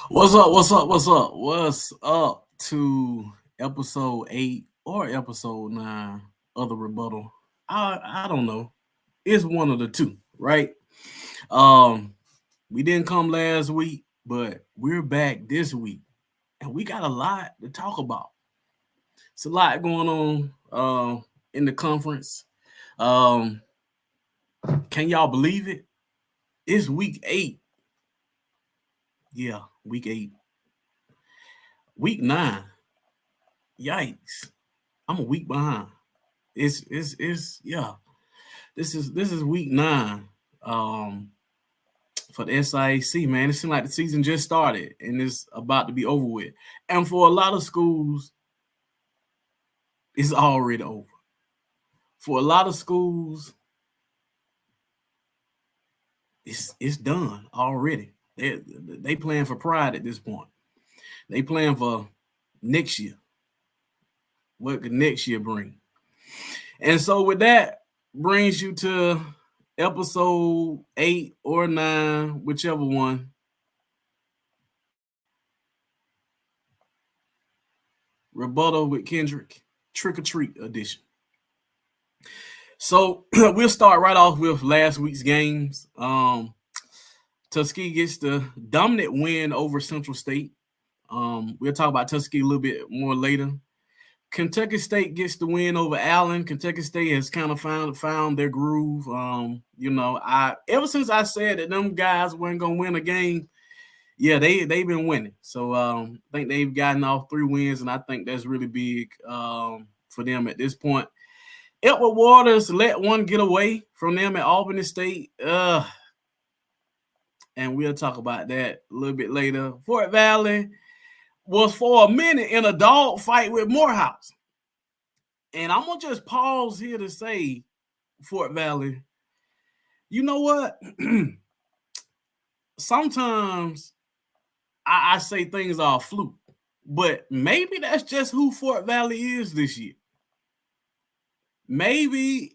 What's up? What's up? What's up? What's up to episode 8 or episode 9 of the rebuttal? I don't know. It's one of the two, right? Um, we didn't come last week, but we're back this week, and we got a lot to talk about. It's a lot going on in the conference. Um, can y'all believe it? It's week 8. Yeah, week 8. Week 9. Yikes. I'm a week behind. It's yeah. This is week 9 um for the SIAC, man. It seems like the season just started and it's about to be over with. And for a lot of schools, it's already over. For a lot of schools, it's done already. They playing for pride at this point. They playing for next year. What could next year bring? And so with that brings you to episode 8 or 9, whichever one. Rebuttal with Kendrick, Trick or Treat edition. So we'll start right off with last week's games. Tuskegee gets the dominant win over Central State. We'll talk about Tuskegee a little bit more later. Kentucky State gets the win over Allen. Kentucky State has kind of found their groove. I ever since I said that them guys weren't gonna win a game, yeah, they've been winning. So I think they've gotten off 3 wins, and I think that's really big for them at this point. Edward Waters let one get away from them at Albany State. And we'll talk about that a little bit later. Fort Valley was for a minute in a dog fight with Morehouse. And I'm going to just pause here to say, Fort Valley, you know what? Sometimes I say things are a fluke, but maybe that's just who Fort Valley is this year. Maybe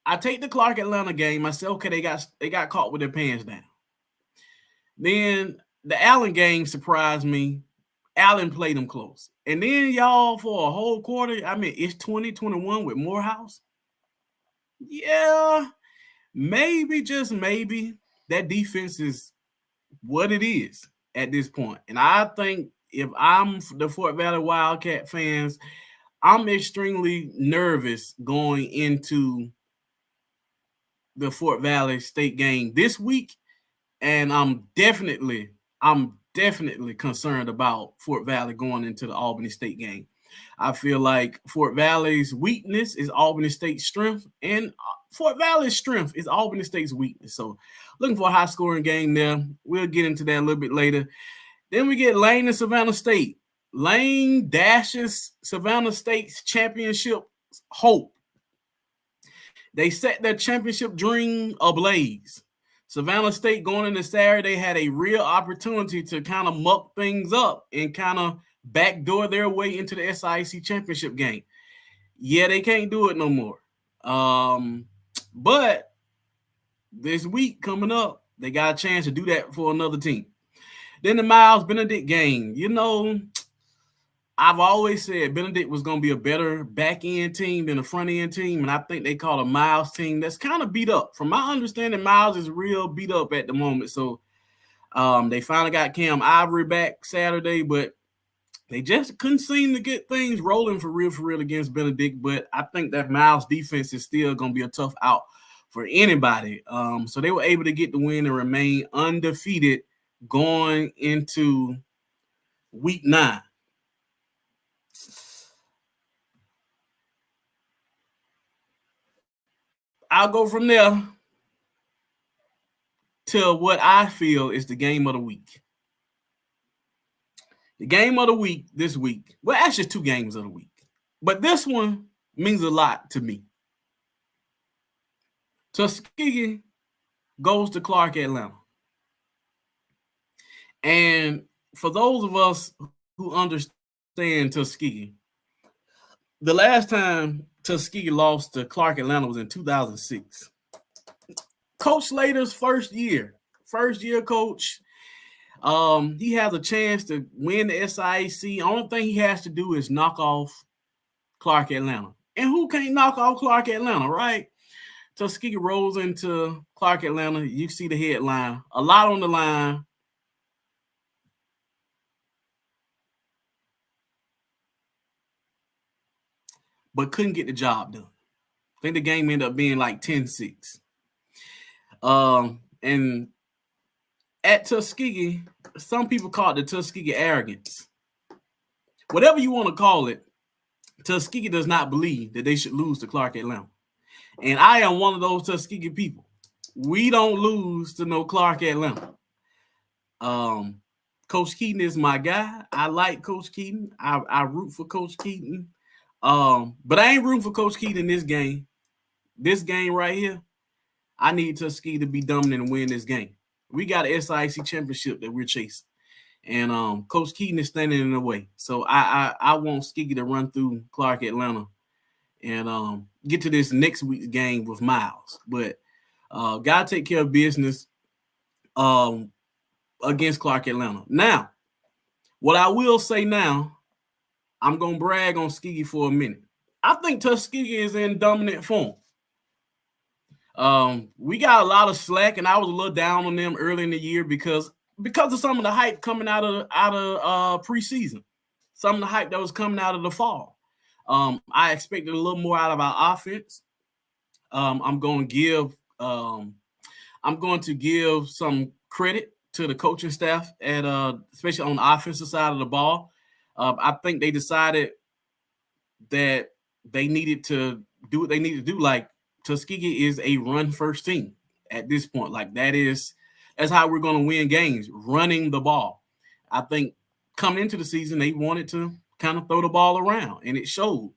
I take the Clark Atlanta game. I say, okay, they got caught with their pants down. Then the Allen game surprised me. Allen played them close. And then y'all for a whole quarter, I mean, it's 2021 with Morehouse. Yeah, maybe, just maybe, that defense is what it is at this point. And I think if I'm the Fort Valley Wildcat fans, I'm extremely nervous going into the Fort Valley State game this week, and I'm definitely concerned about Fort Valley going into the Albany State game. I feel like Fort Valley's weakness is Albany State's strength, and Fort Valley's strength is Albany State's weakness. So looking for a high-scoring game there. We'll get into that a little bit later. Then we get Lane and Savannah State. Lane dashes Savannah State's championship hope. They set their championship dream ablaze. Savannah State going into Saturday had a real opportunity to kind of muck things up and kind of backdoor their way into the SIAC championship game. Yeah, they can't do it no more. But this week coming up, they got a chance to do that for another team. Then the Miles Benedict game. You know, I've always said Benedict was going to be a better back-end team than a front-end team, and I think they call a Miles team that's kind of beat up. From my understanding, Miles is real beat up at the moment. So they finally got Cam Ivory back Saturday, but they just couldn't seem to get things rolling for real against Benedict. But I think that Miles defense is still going to be a tough out for anybody. So they were able to get the win and remain undefeated going into week 9. I'll go from there to what I feel is the game of the week. The game of the week this week, well, actually 2 games of the week, but this one means a lot to me. Tuskegee goes to Clark Atlanta. And for those of us who understand Tuskegee, the last time Tuskegee lost to Clark Atlanta was in 2006. Coach Slater's first year coach. He has a chance to win the SIAC. Only thing he has to do is knock off Clark Atlanta. And who can't knock off Clark Atlanta, right? Tuskegee rolls into Clark Atlanta. You see the headline. A lot on the line. But couldn't get the job done. I think the game ended up being like 10-6. And at Tuskegee, some people call it the Tuskegee arrogance. Whatever you want to call it, Tuskegee does not believe that they should lose to Clark Atlanta. And I am one of those Tuskegee people. We don't lose to no Clark Atlanta. Coach Keaton is my guy. I like Coach Keaton. I root for Coach Keaton. But I ain't rooting for Coach Keaton in this game. This game right here, I need Tuskegee to be dominant and win this game. We got an SIAC championship that we're chasing. And Coach Keaton is standing in the way. So I want Tuskegee to run through Clark Atlanta and get to this next week's game with Miles. But got to take care of business against Clark Atlanta. Now, what I will say now, I'm going to brag on Tuskegee for a minute. I think Tuskegee is in dominant form. We got a lot of slack, and I was a little down on them early in the year because of some of the hype coming out of preseason, some of the hype that was coming out of the fall. I expected a little more out of our offense. I'm going to give some credit to the coaching staff at especially on the offensive side of the ball. I think they decided that they needed to do what they needed to do. Like, Tuskegee is a run-first team at this point. Like, that's how we're going to win games, running the ball. I think coming into the season, they wanted to kind of throw the ball around, and it showed.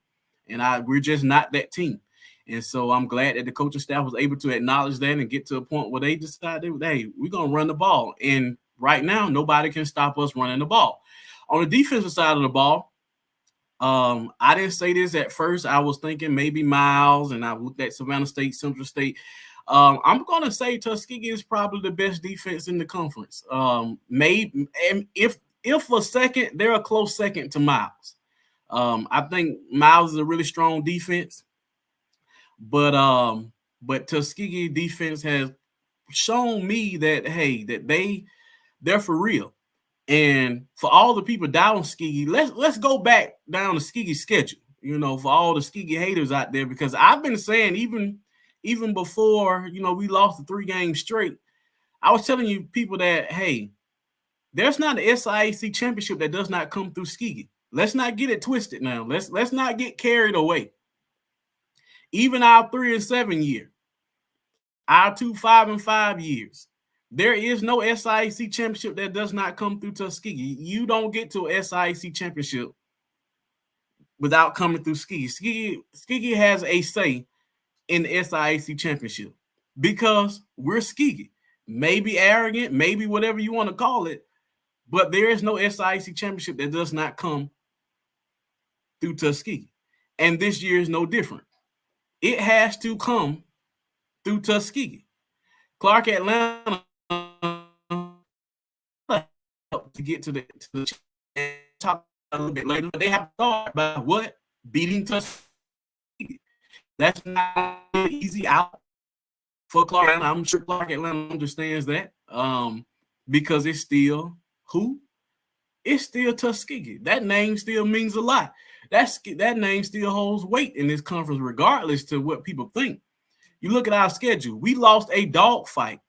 And we're just not that team. And so I'm glad that the coaching staff was able to acknowledge that and get to a point where they decided, hey, we're going to run the ball. And right now, nobody can stop us running the ball. On the defensive side of the ball, I didn't say this at first. I was thinking maybe Miles, and I looked at Savannah State, Central State. I'm going to say Tuskegee is probably the best defense in the conference. Maybe, and if a second, they're a close second to Miles. I think Miles is a really strong defense, but Tuskegee defense has shown me that, hey, that they're for real. And for all the people down Tuskegee, let's go back down the Tuskegee schedule, for all the Tuskegee haters out there, because I've been saying even before, we lost the 3 games straight, I was telling you people that, hey, there's not an SIAC championship that does not come through Tuskegee. Let's not get it twisted now. Let's not get carried away. Even our 3-7 year, our 2 5-5 years, there is no SIAC championship that does not come through Tuskegee. You don't get to a SIAC championship without coming through Tuskegee. Tuskegee has a say in the SIAC championship because we're Tuskegee. Maybe arrogant, maybe whatever you want to call it, but there is no SIAC championship that does not come through Tuskegee. And this year is no different. It has to come through Tuskegee. Clark Atlanta to get to the talk a little bit later. They have to start by what? Beating Tuskegee. That's not an easy out for Clark Atlanta. I'm sure Clark Atlanta understands that because it's still who? It's still Tuskegee. That name still means a lot. That name still holds weight in this conference, regardless to what people think. You look at our schedule. We lost a dogfight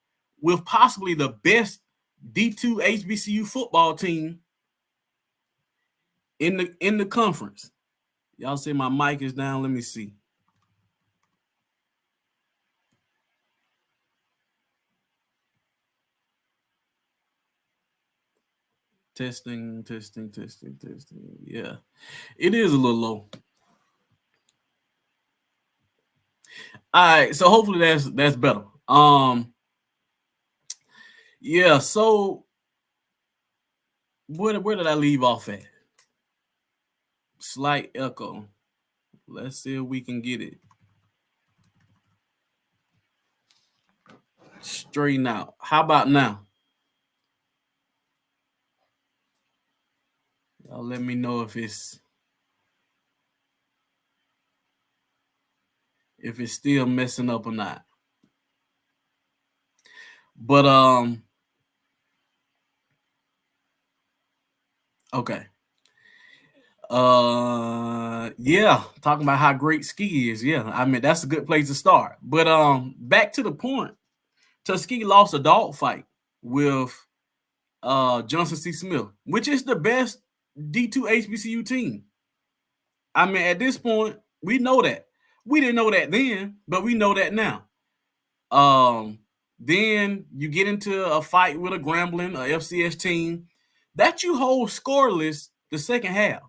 with possibly the best D2 HBCU football team in the conference. Y'all say my mic is down. Let me see. Testing. Yeah, it is a little low. All right, so hopefully that's better. Yeah, so where did I leave off at? Slight echo. Let's see if we can get it straighten out. How about now? Let me know if it's still messing up or not. But okay. Yeah, talking about how great ski is. Yeah, I mean that's a good place to start. But back to the point. Tuskegee lost a dogfight with Johnson C. Smith, which is the best D2 HBCU team. I mean, at this point, we know that. We didn't know that then, but we know that now. Then you get into a fight with a Grambling, a FCS team that you hold scoreless the second half.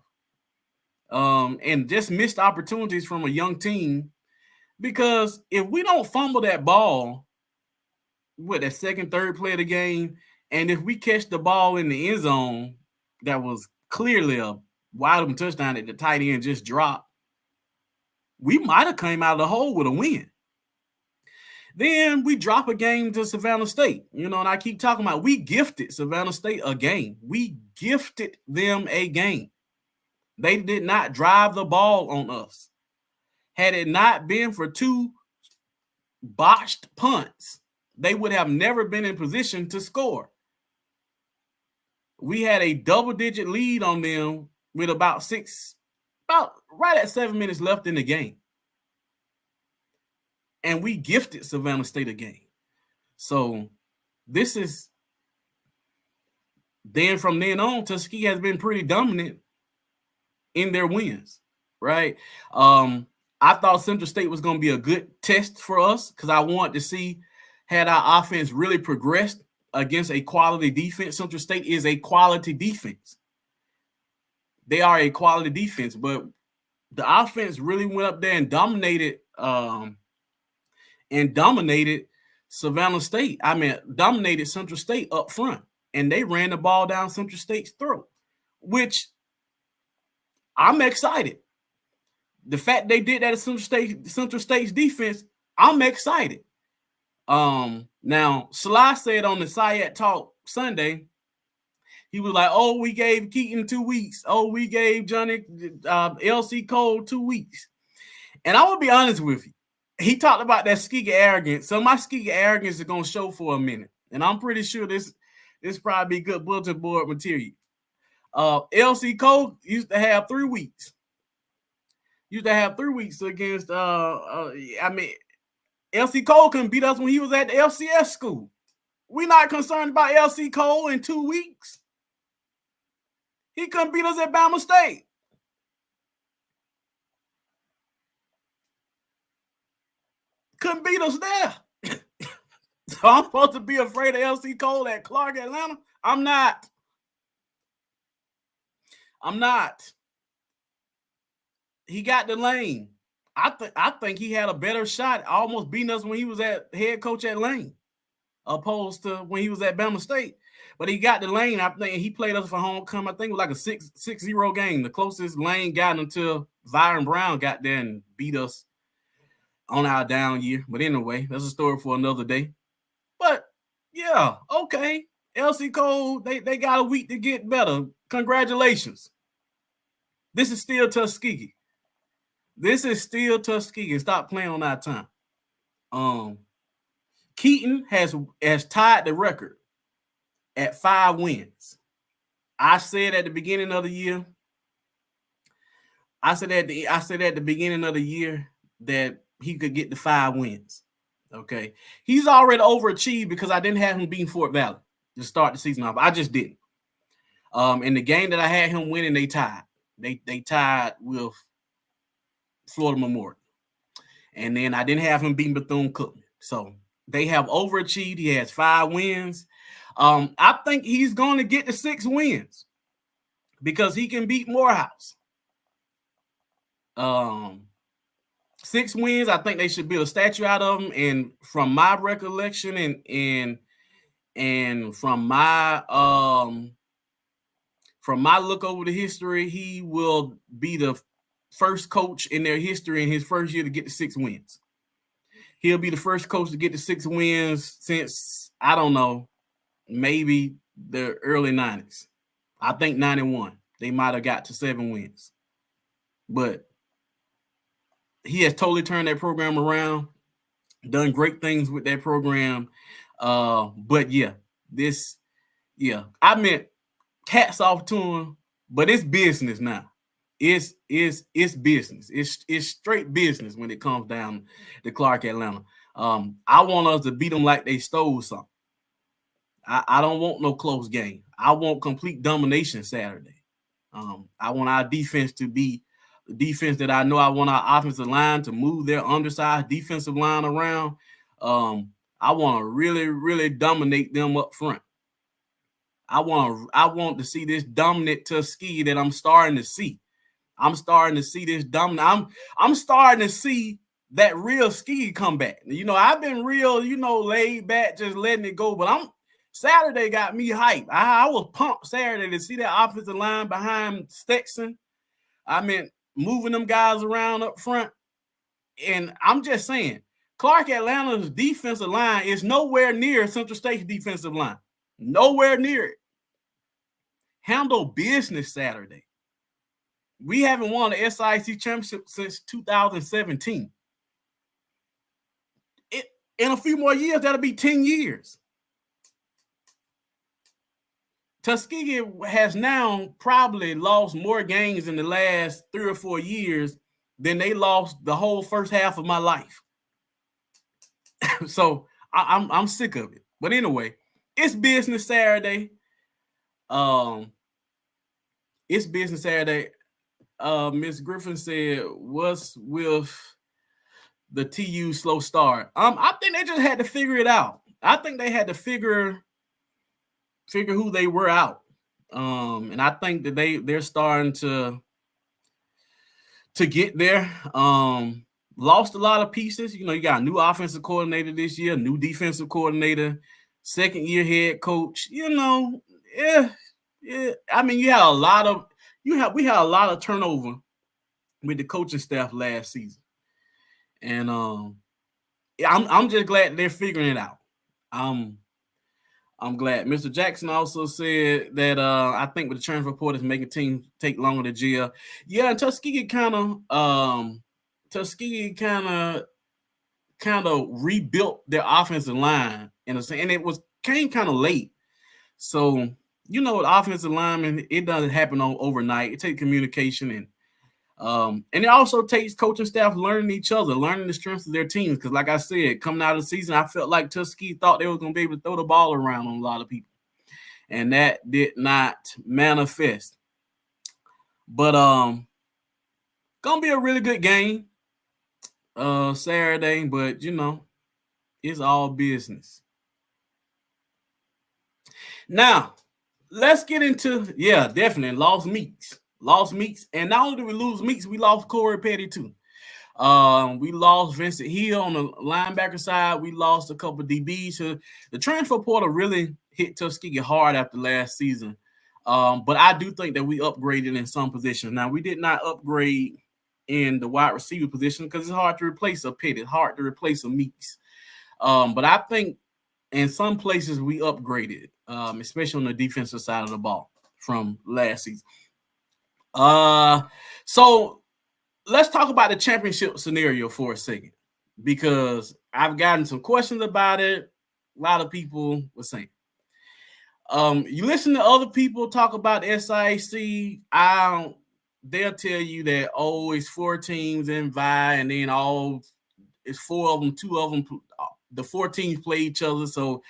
And just missed opportunities from a young team, because if we don't fumble that ball, that second, third play of the game, and if we catch the ball in the end zone, that was clearly a wide open touchdown that the tight end just dropped, we might have came out of the hole with a win. Then we drop a game to Savannah State, and I keep talking about we gifted Savannah State a game. We gifted them a game. They did not drive the ball on us. Had it not been for 2 botched punts, they would have never been in position to score. We had a double-digit lead on them with about right at 7 minutes left in the game. And we gifted Savannah State a game. So this is, then from then on, Tuskegee has been pretty dominant in their wins, right? I thought Central State was going to be a good test for us, because I wanted to see had our offense really progressed against a quality defense. Central State is a quality defense. They are a quality defense, but the offense really went up there and dominated Savannah State. I mean, dominated Central State up front, and they ran the ball down Central State's throat, which I'm excited. The fact they did that at Central State's defense, I'm excited. Now, Sly said on the SIAC Talk Sunday, he was like, "Oh, we gave Keaton 2 weeks. Oh, we gave Johnny LC Cole 2 weeks." And I will be honest with you. He talked about that Tuskegee arrogance. So my Tuskegee arrogance is going to show for a minute. And I'm pretty sure this probably be good bulletin board material. LC Cole used to have 3 weeks. Against LC Cole couldn't beat us when he was at the FCS school. We're not concerned about LC Cole in 2 weeks. He couldn't beat us at Bama State. Couldn't beat us there. So I'm supposed to be afraid of LC Cole at Clark, Atlanta? I'm not. He got the lane. I think he had a better shot almost beating us when he was at head coach at Lane, opposed to when he was at Bama State. But he got the lane. I think he played us for homecoming. I think it was like a 6-0 game. The closest Lane got until Zyron Brown got there and beat us on our down year. But anyway, that's a story for another day. But yeah, okay. LC Cole, they got a week to get better. Congratulations. This is still Tuskegee. Stop playing on our time. Keaton has tied the record at 5 wins. I said at the beginning of the year. I said at the beginning of the year that he could get the 5 wins. Okay, he's already overachieved because I didn't have him beating Fort Valley to start the season off. I just didn't. In the game that I had him winning, they tied. They tied with Florida Memorial, and then I didn't have him beating Bethune-Cookman. So they have overachieved. He has 5 wins. I think he's going to get to 6 wins because he can beat Morehouse. 6 wins. I think they should build a statue out of him. And from my recollection and from my look over the history, he will be the first coach in their history in his first year to get to 6 wins. He'll be the first coach to get to 6 wins since, I don't know, maybe the early 90s. I think 91. they might have got to 7 wins. But he has totally turned that program around, done great things with that program. But I meant hats off to him, but it's business now. It's business. It's straight business when it comes down to Clark Atlanta. I want us to beat them like they stole something. I don't want no close game. I want complete domination Saturday. I want our defense to be the defense that I know. I want our offensive line to move their undersized defensive line around. I want to really, really dominate them up front. I want to see this dominant Tuskegee that I'm starting to see. I'm starting to see this dominant. I'm starting to see that real ski come back. I've been real, laid back, just letting it go. But Saturday got me hyped. I was pumped Saturday to see that offensive line behind Stetson. I mean, moving them guys around up front. And I'm just saying, Clark Atlanta's defensive line is nowhere near Central State's defensive line. Nowhere near it. Handle business Saturday. We haven't won the SIAC championship since 2017. In a few more years, that'll be 10 years. Tuskegee has now probably lost more games in the last 3 or 4 years than they lost the whole first half of my life. So I'm sick of it. But anyway, it's business Saturday. It's business Saturday. Miss Griffin said, "What's with the TU slow start?" I think they just had to figure it out. I think they had to figure who they were out. And I think that they're starting to get there. Lost a lot of pieces. You got a new offensive coordinator this year, new defensive coordinator, second year head coach. I mean, we had a lot of turnover with the coaching staff last season. And I'm just glad they're figuring it out. I'm glad. Mr. Jackson also said that I think with the transfer portal is making teams take longer to gel. Yeah, and Tuskegee kind of rebuilt their offensive line and it came kind of late. So with offensive linemen, it doesn't happen overnight. It takes communication and it also takes coaching staff learning each other, learning the strengths of their teams. Because like I said, coming out of the season, I felt like Tuskegee thought they were going to be able to throw the ball around on a lot of people. And that did not manifest. But going to be a really good game Saturday. But, it's all business. Now, let's get into, definitely lost Meeks. And not only did we lose Meeks, we lost Corey Petty too. We lost Vincent Hill on the linebacker side. We lost a couple of DBs. So the transfer portal really hit Tuskegee hard after last season. But I do think that we upgraded in some positions. Now, we did not upgrade in the wide receiver position because it's hard to replace a Petty. It's hard to replace a Meeks. But I think in some places we upgraded, especially on the defensive side of the ball from last season. So let's talk about the championship scenario for a second, because I've gotten some questions about it. A lot of people were saying, you listen to other people talk about the SIAC, they'll tell you that, it's 4 teams in Vi, and then it's 4 of them, 2 of them, the 4 teams play each other. So,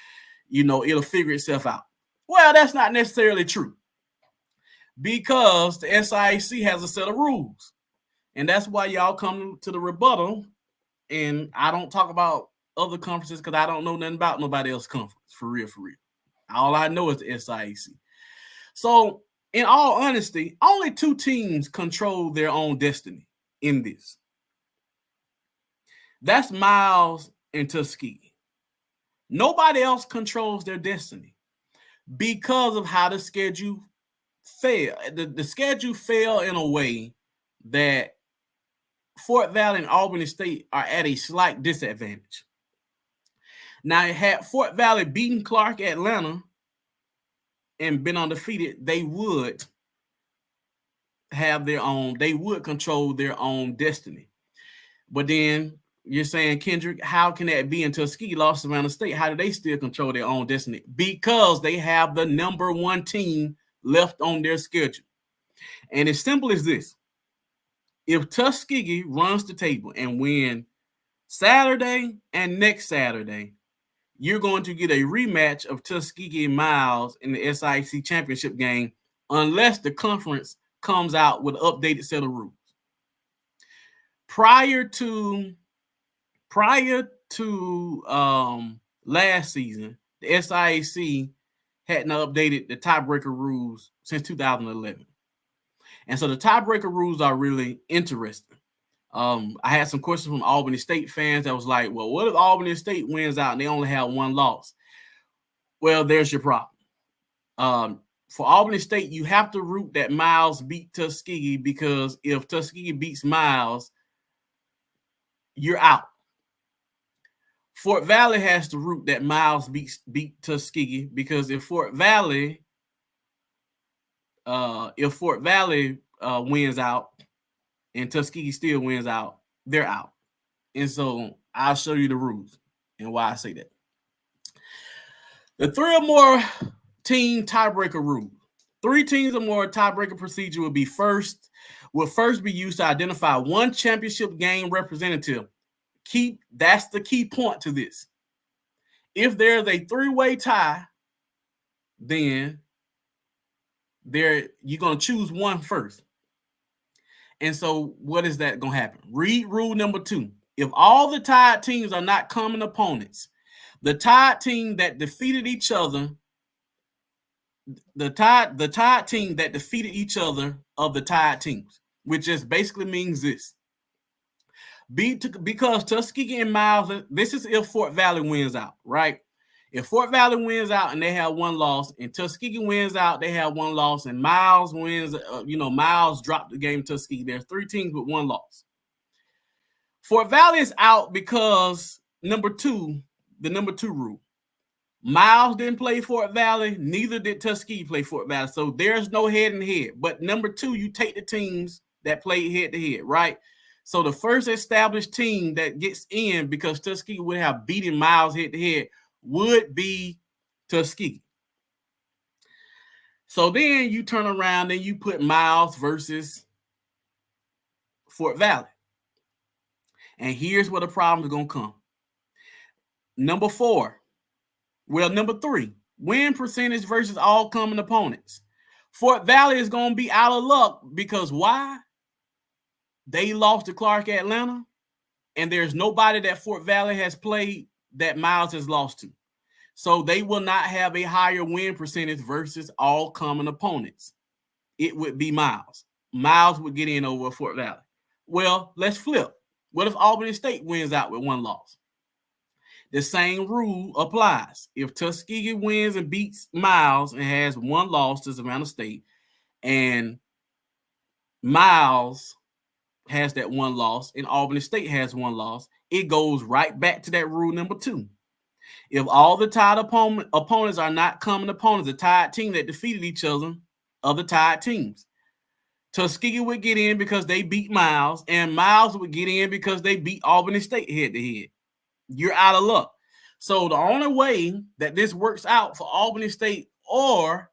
it'll figure itself out. Well, that's not necessarily true, because the SIAC has a set of rules. And that's why y'all come to the rebuttal. And I don't talk about other conferences because I don't know nothing about nobody else's conference. For real. All I know is the SIAC. So, in all honesty, only 2 teams control their own destiny in this. That's Miles and Tuskegee. Nobody else controls their destiny because of how the schedule fell. The schedule fell in a way that Fort Valley and Albany State are at a slight disadvantage. Now, had Fort Valley beaten Clark Atlanta and been undefeated, they would have their own, they would control their own destiny. But then you're saying, Kendrick, how can that be until Tuskegee lost to Savannah State? How do they still control their own destiny? Because they have the number one team left on their schedule. And as simple as this: if Tuskegee runs the table and win Saturday and next Saturday, you're going to get a rematch of Tuskegee and Miles in the SIAC championship game, unless the conference comes out with an updated set of rules. Prior to last season, the SIAC hadn't updated the tiebreaker rules since 2011. And so the tiebreaker rules are really interesting. I had some questions from Albany State fans that was like, well, what if Albany State wins out and they only have one loss? Well, there's your problem. For Albany State, you have to root that Miles beat Tuskegee, because if Tuskegee beats Miles, you're out. Fort Valley has to root that Miles beat Tuskegee, because if Fort Valley wins out and Tuskegee still wins out, they're out. And so I'll show you the rules and why I say that. The 3 or more team tiebreaker rule. 3 teams or more tiebreaker procedure will first be used to identify one championship game representative. That's the key point to this. If there's a 3-way tie, then you're going to choose one first. And so what is that going to happen? Read rule number 2. If all the tied teams are not common opponents, the tied team that defeated each other, the tied team that defeated each other of the tied teams, which just basically means this. Because Tuskegee and Miles, this is if Fort Valley wins out, right? If Fort Valley wins out and they have one loss, and Tuskegee wins out, they have one loss, and Miles wins, Miles dropped the game to Tuskegee. There's 3 teams with one loss. Fort Valley is out because the number 2 rule. Miles didn't play Fort Valley, neither did Tuskegee play Fort Valley. So there's no head-to-head. But number 2, you take the teams that played head-to-head, right? So the first established team that gets in, because Tuskegee would have beaten Miles head-to-head, would be Tuskegee. So then you turn around and you put Miles versus Fort Valley. And here's where the problem is going to come. Number 3, win percentage versus all common opponents. Fort Valley is going to be out of luck, because why? They lost to Clark Atlanta, and there's nobody that Fort Valley has played that Miles has lost to. So they will not have a higher win percentage versus all common opponents. It would be Miles. Miles would get in over Fort Valley. Well, let's flip. What if Albany State wins out with one loss? The same rule applies. If Tuskegee wins and beats Miles and has one loss to Savannah State, and Miles has that one loss and Albany State has one loss, it goes right back to that rule number 2. If all the tied opponents are not common opponents, the tied team that defeated each other of the tied teams, Tuskegee would get in because they beat Miles, and Miles would get in because they beat Albany State head-to-head. You're out of luck. So the only way that this works out for Albany State or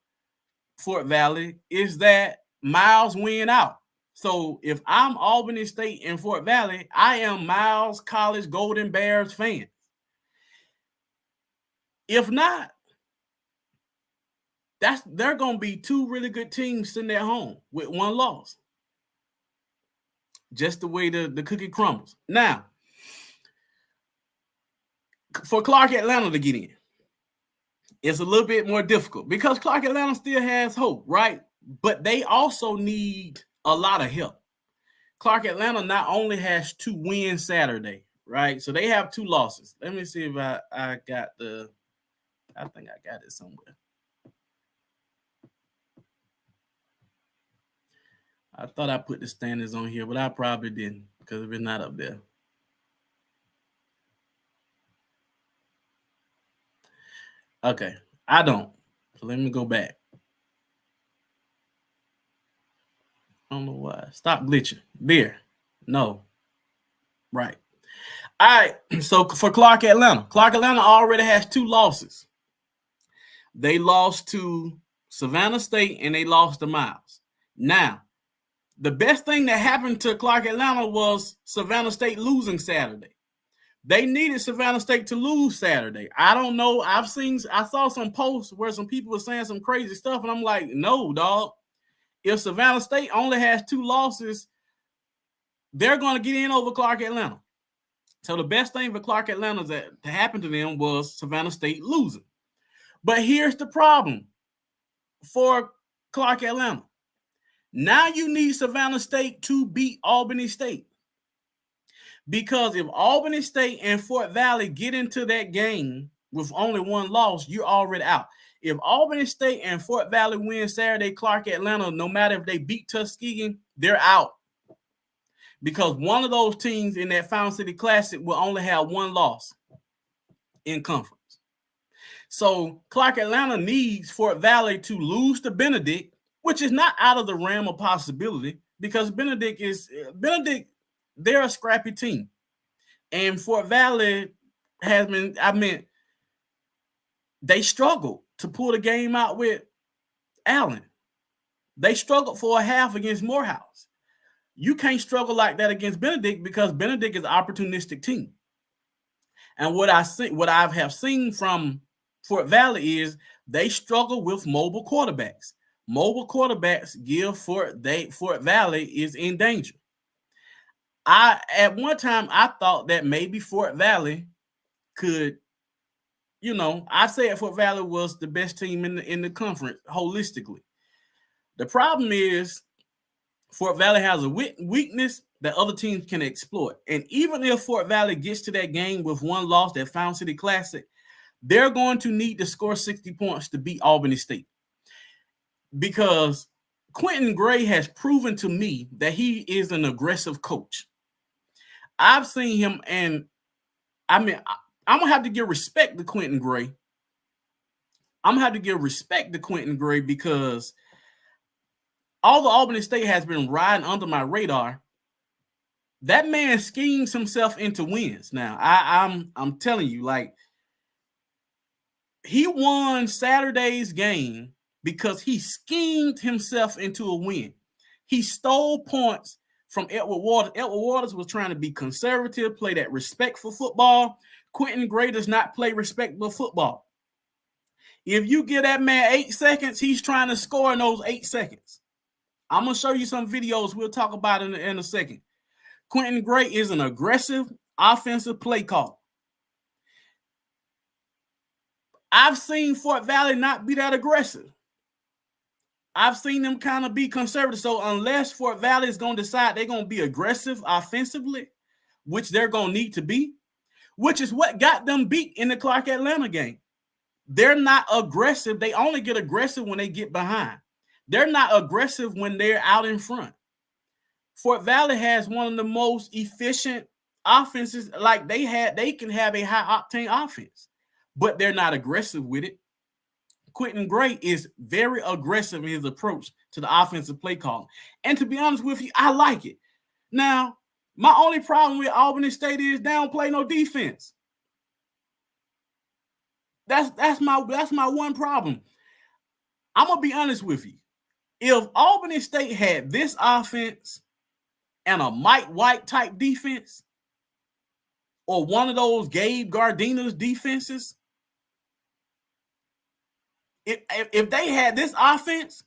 Fort Valley is that Miles win out. So if I'm Albany State and Fort Valley, I am Miles College Golden Bears fan. If not, they're going to be 2 really good teams sitting at home with one loss. Just the way the cookie crumbles. Now, for Clark Atlanta to get in, it's a little bit more difficult, because Clark Atlanta still has hope, right? But they also need a lot of help. Clark Atlanta not only has 2 wins Saturday, right? So they have 2 losses. Let me see if I got I think I got it somewhere. I thought I put the standings on here, but I probably didn't, because it's not up there. Okay, I don't. So let me go back. I don't know why. Stop glitching. There. No. Right. All right. So for Clark Atlanta already has 2 losses. They lost to Savannah State and they lost to Miles. Now, the best thing that happened to Clark Atlanta was Savannah State losing Saturday. They needed Savannah State to lose Saturday. I don't know. I saw some posts where some people were saying some crazy stuff, and I'm like, no, dog. If Savannah State only has 2 losses, they're going to get in over Clark Atlanta. So the best thing for Clark Atlanta that happened to them was Savannah State losing. But here's the problem for Clark Atlanta. Now you need Savannah State to beat Albany State. Because if Albany State and Fort Valley get into that game with only 1 loss, you're already out. If Albany State and Fort Valley win Saturday, Clark Atlanta, no matter if they beat Tuskegee, they're out. Because one of those teams in that Fountain City Classic will only have 1 loss in conference. So Clark Atlanta needs Fort Valley to lose to Benedict, which is not out of the realm of possibility because Benedict, they're a scrappy team. And Fort Valley has been, they struggled to pull the game out with Allen. They struggled for a half against Morehouse. You can't struggle like that against Benedict because Benedict is an opportunistic team. And what I have seen from Fort Valley is they struggle with mobile quarterbacks. Mobile quarterbacks give Fort Valley is in danger. At one time I thought that maybe Fort Valley could, I said Fort Valley was the best team in the conference holistically. The problem is Fort Valley has a weakness that other teams can exploit. And even if Fort Valley gets to that game with 1 loss, that Fountain City Classic, they're going to need to score 60 points to beat Albany State. Because Quentin Gray has proven to me that he is an aggressive coach. I've seen him, and I'm going to have to give respect to Quentin Gray. Because although Albany State has been riding under my radar, that man schemes himself into wins. Now, I'm telling you, like, he won Saturday's game because he schemed himself into a win. He stole points from Edward Waters. Edward Waters was trying to be conservative, play that respectful football. Quentin Gray does not play respectable football. If you give that man 8 seconds, he's trying to score in those 8 seconds. I'm going to show you some videos we'll talk about in a second. Quentin Gray is an aggressive offensive play caller. I've seen Fort Valley not be that aggressive. I've seen them kind of be conservative. So unless Fort Valley is going to decide they're going to be aggressive offensively, which they're going to need to be, which is what got them beat in the Clark Atlanta game. They're not aggressive. They only get aggressive when they get behind. They're not aggressive when they're out in front. Fort Valley has one of the most efficient offenses. Like they can have a high octane offense, but they're not aggressive with it. Quentin Gray is very aggressive in his approach to the offensive play calling. And to be honest with you, I like it. Now, my only problem with Albany State is they don't play no defense. That's my one problem. I'm going to be honest with you. If Albany State had this offense and a Mike White type defense or one of those Gabe Gardina's defenses, if they had this offense,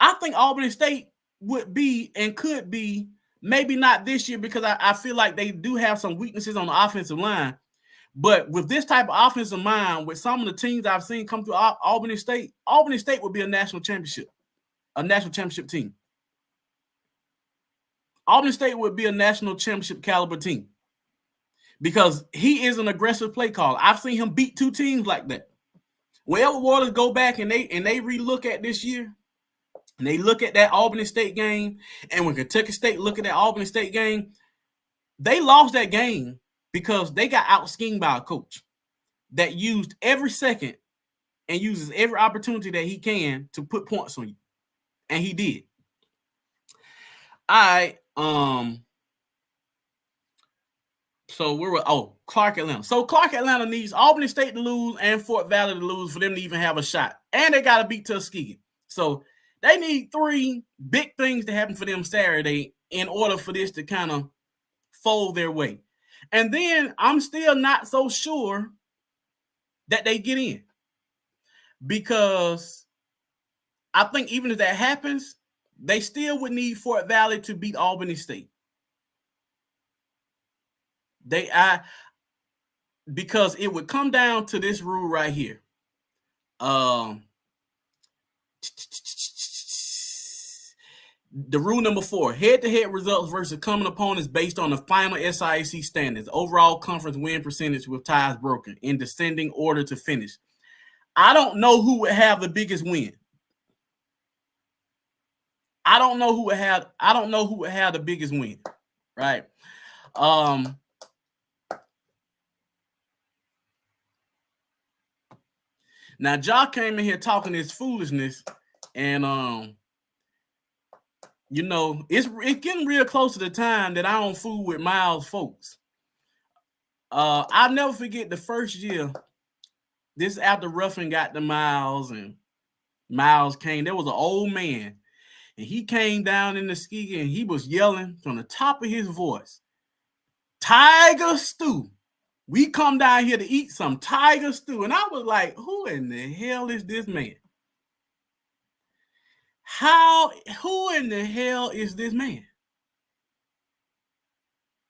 I think Albany State would be and could be, maybe not this year because I feel like they do have some weaknesses on the offensive line. But with this type of offensive mind, with some of the teams I've seen come through Albany State would be a national championship team. Albany State would be a national championship caliber team because he is an aggressive play caller. I've seen him beat 2 teams like that. Whenever Waters go back and they relook at this year, and they look at that Albany State game, and when Kentucky State look at that Albany State game, they lost that game because they got out-schemed by a coach that used every second and uses every opportunity that he can to put points on you. And he did. right. So where were Clark Atlanta. So Clark Atlanta needs Albany State to lose and Fort Valley to lose for them to even have a shot. And they gotta beat Tuskegee. So they need 3 big things to happen for them Saturday in order for this to kind of fold their way. And then I'm still not so sure that they get in. Because I think even if that happens, they still would need Fort Valley to beat Albany State. Because it would come down to this rule right here. The rule number 4, head-to-head results versus common opponents based on the final SIAC standings, overall conference win percentage with ties broken in descending order to finish. I don't know who would have the biggest win. I don't know who would have the biggest win, right? Now, Ja came in here talking his foolishness, and it's getting real close to the time that I don't fool with Miles folks. I'll never forget the first year. This after Ruffin got the Miles, and Miles came. There was an old man, and he came down in the ski, and he was yelling from the top of his voice, "Tiger stew. We come down here to eat some tiger stew." And I was like, who in the hell is this man? Who in the hell is this man?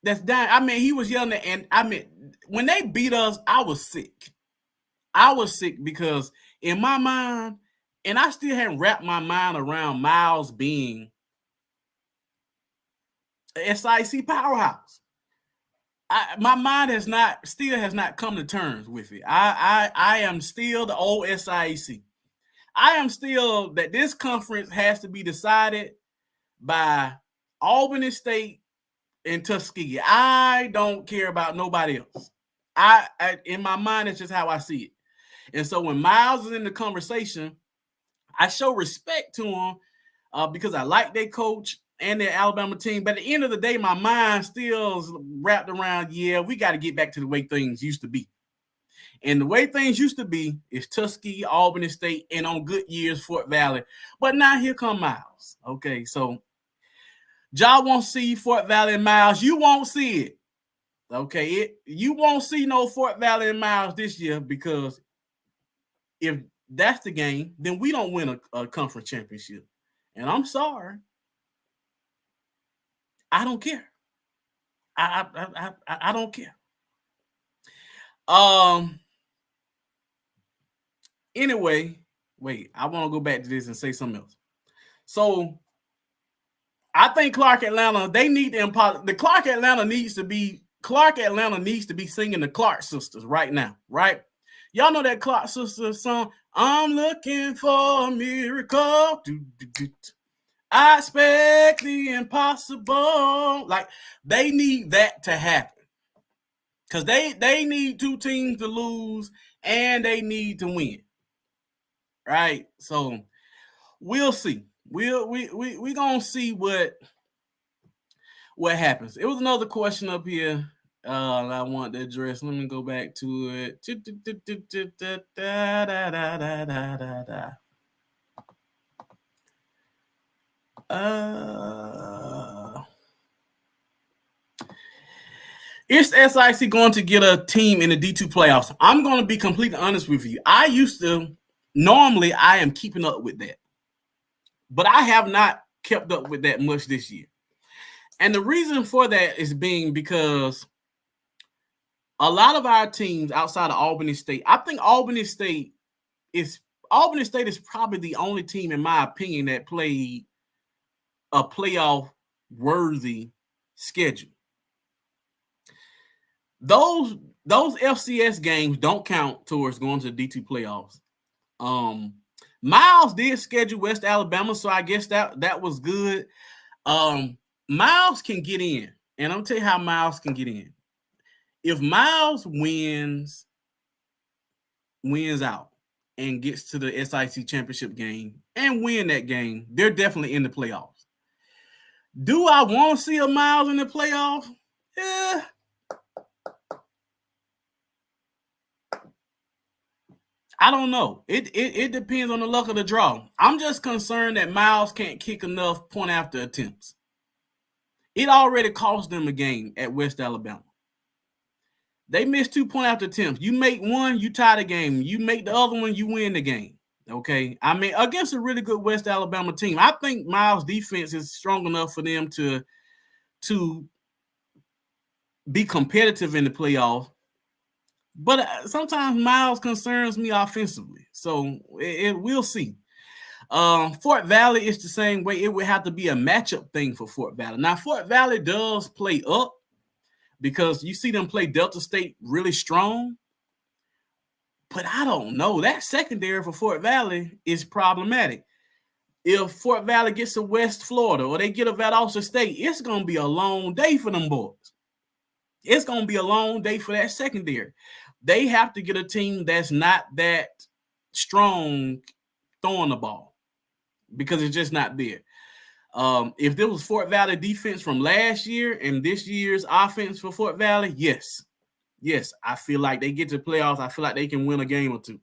That's dying. I mean, he was yelling, and I mean, when they beat us, I was sick. I was sick because in my mind, and I still hadn't wrapped my mind around Miles being an SIC powerhouse. My mind has not come to terms with it. I am still the old SIAC. I am still that this conference has to be decided by Albany State and Tuskegee. I don't care about nobody else. I in my mind, it's just how I see it. And so when Miles is in the conversation, I show respect to him because I like their coach and their Alabama team. But at the end of the day, my mind still is wrapped around, we got to get back to the way things used to be. And the way things used to be is Tuskegee, Albany State, and on good years, Fort Valley. But now here come Miles. Okay, so y'all won't see Fort Valley and Miles. You won't see it. Okay, you won't see no Fort Valley and Miles this year, because if that's the game, then we don't win a conference championship. And I'm sorry. I don't care. I don't care. Anyway, wait, I want to go back to this and say something else. So I think Clark Atlanta, they need the Clark Atlanta needs to be singing the Clark Sisters right now, right? Y'all know that Clark Sisters song, I'm looking for a miracle. I expect the impossible. Like, they need that to happen. Because they need 2 teams to lose and they need to win. Right? So we'll see. We're gonna see what happens. It was another question up here I want to address. Let me go back to it. Is SIC going to get a team in the D2 playoffs? I'm going to be completely honest with you. Normally I am keeping up with that, but I have not kept up with that much this year. And the reason for that is because a lot of our teams outside of Albany State, I think Albany State is probably the only team, in my opinion, that played a playoff worthy schedule. Those FCS games don't count towards going to the D2 playoffs. Miles did schedule West Alabama, so I guess that was good. Miles can get in, and I'm gonna tell you how Miles can get in. If Miles wins out and gets to the SIC championship game and win that game, they're definitely in the playoffs. Do I want to see a Miles in the playoffs? Yeah. I don't know. It depends on the luck of the draw. I'm just concerned that Miles can't kick enough point after attempts. It already cost them a game at West Alabama. They missed 2 point after attempts. You make one, you tie the game. You make the other one, you win the game. Okay. I mean, against a really good West Alabama team, I think Miles' defense is strong enough for them to be competitive in the playoffs. But sometimes Miles concerns me offensively. So we'll see. Fort Valley is the same way. It would have to be a matchup thing for Fort Valley. Now, Fort Valley does play up because you see them play Delta State really strong. But I don't know. That secondary for Fort Valley is problematic. If Fort Valley gets to West Florida or they get a Valdosta State, it's going to be a long day for them boys. It's going to be a long day for that secondary. They have to get a team that's not that strong throwing the ball because it's just not there. If there was Fort Valley defense from last year and this year's offense for Fort Valley, yes, I feel like they get to playoffs. I feel like they can win a game or two.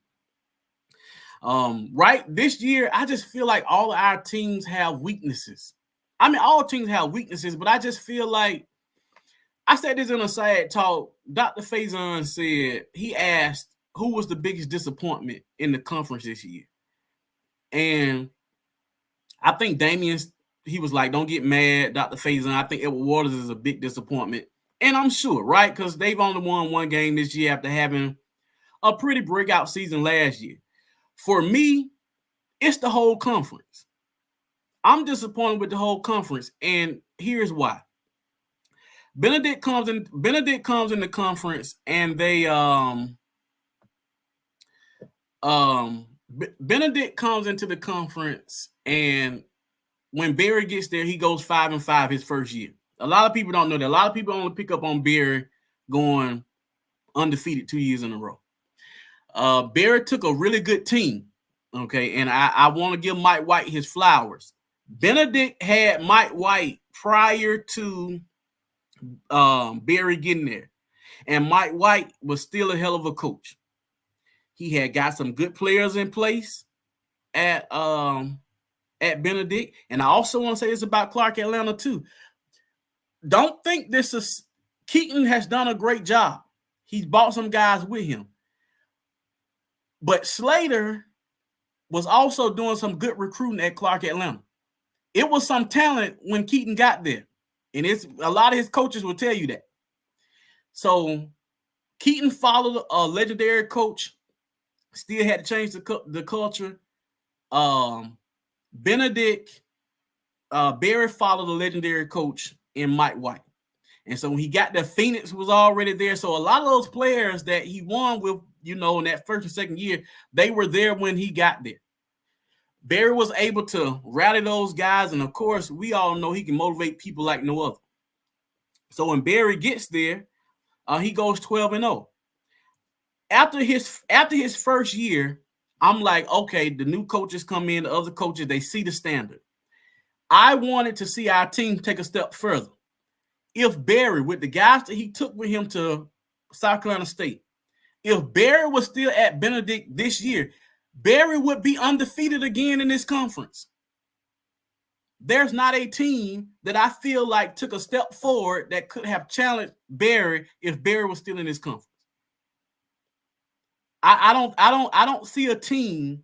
Right this year, I just feel like all of our teams have weaknesses. I mean, all teams have weaknesses, but I just feel like I said this in a SIAC talk. Dr. Faison said he asked who was the biggest disappointment in the conference this year. And I think he was like, don't get mad, Dr. Faison. I think Edward Waters is a big disappointment. And I'm sure, right? Because they've only won one game this year after having a pretty breakout season last year. For me, it's the whole conference. I'm disappointed with the whole conference, and here's why. Benedict comes in the conference, and they Benedict comes into the conference, and when Barry gets there, he goes 5-5 his first year. A lot of people don't know that. A lot of people only pick up on Barry going undefeated 2 years in a row. Barry took a really good team, okay, and I want to give Mike White his flowers. Benedict had Mike White prior to Barry getting there, and Mike White was still a hell of a coach. He had got some good players in place at Benedict, and I also want to say this about Clark Atlanta too. Don't think this is Keaton has done a great job. He's brought some guys with him, but Slater was also doing some good recruiting at Clark Atlanta. It was some talent when Keaton got there. And it's a lot of his coaches will tell you that. So Keaton followed a legendary coach, still had to change the culture. Benedict, Barry followed a legendary coach in Mike White. And so when he got there, Phoenix was already there. So a lot of those players that he won with, in that first and second year, they were there when he got there. Barry was able to rally those guys, and of course, we all know he can motivate people like no other. So when Barry gets there, he goes 12-0. After his first year, I'm like, okay, the new coaches come in, the other coaches, they see the standard. I wanted to see our team take a step further. If Barry, with the guys that he took with him to South Carolina State, if Barry was still at Benedict this year, Barry would be undefeated again in this conference. There's not a team that I feel like took a step forward that could have challenged Barry if Barry was still in this conference. I don't see a team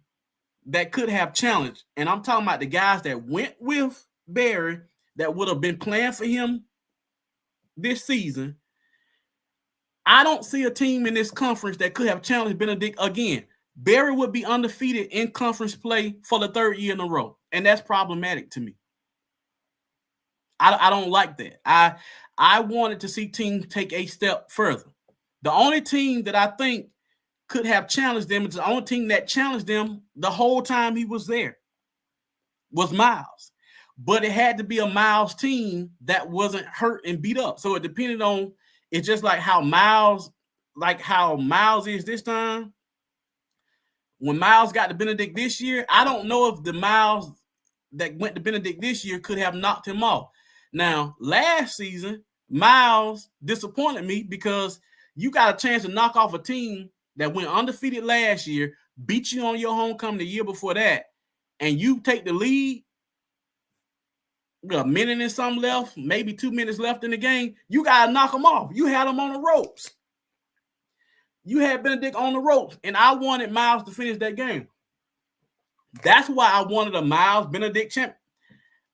that could have challenged, and I'm talking about the guys that went with Barry that would have been playing for him this season. I don't see a team in this conference that could have challenged Benedict again. Barry would be undefeated in conference play for the third year in a row, and that's problematic to me. I don't like that. I wanted to see teams take a step further. The only team that I think could have challenged them, is the only team that challenged them the whole time he was there, was Miles. But it had to be a Miles team that wasn't hurt and beat up. So it depended on, it's just like how Miles is this time. When Miles got to Benedict this year, I don't know if the Miles that went to Benedict this year could have knocked him off. Now, last season, Miles disappointed me because you got a chance to knock off a team that went undefeated last year, beat you on your homecoming the year before that, and you take the lead. A minute and something left, maybe 2 minutes left in the game. You gotta knock them off. You had them on the ropes. You had Benedict on the ropes, and I wanted Miles to finish that game. That's why I wanted a Miles Benedict champ.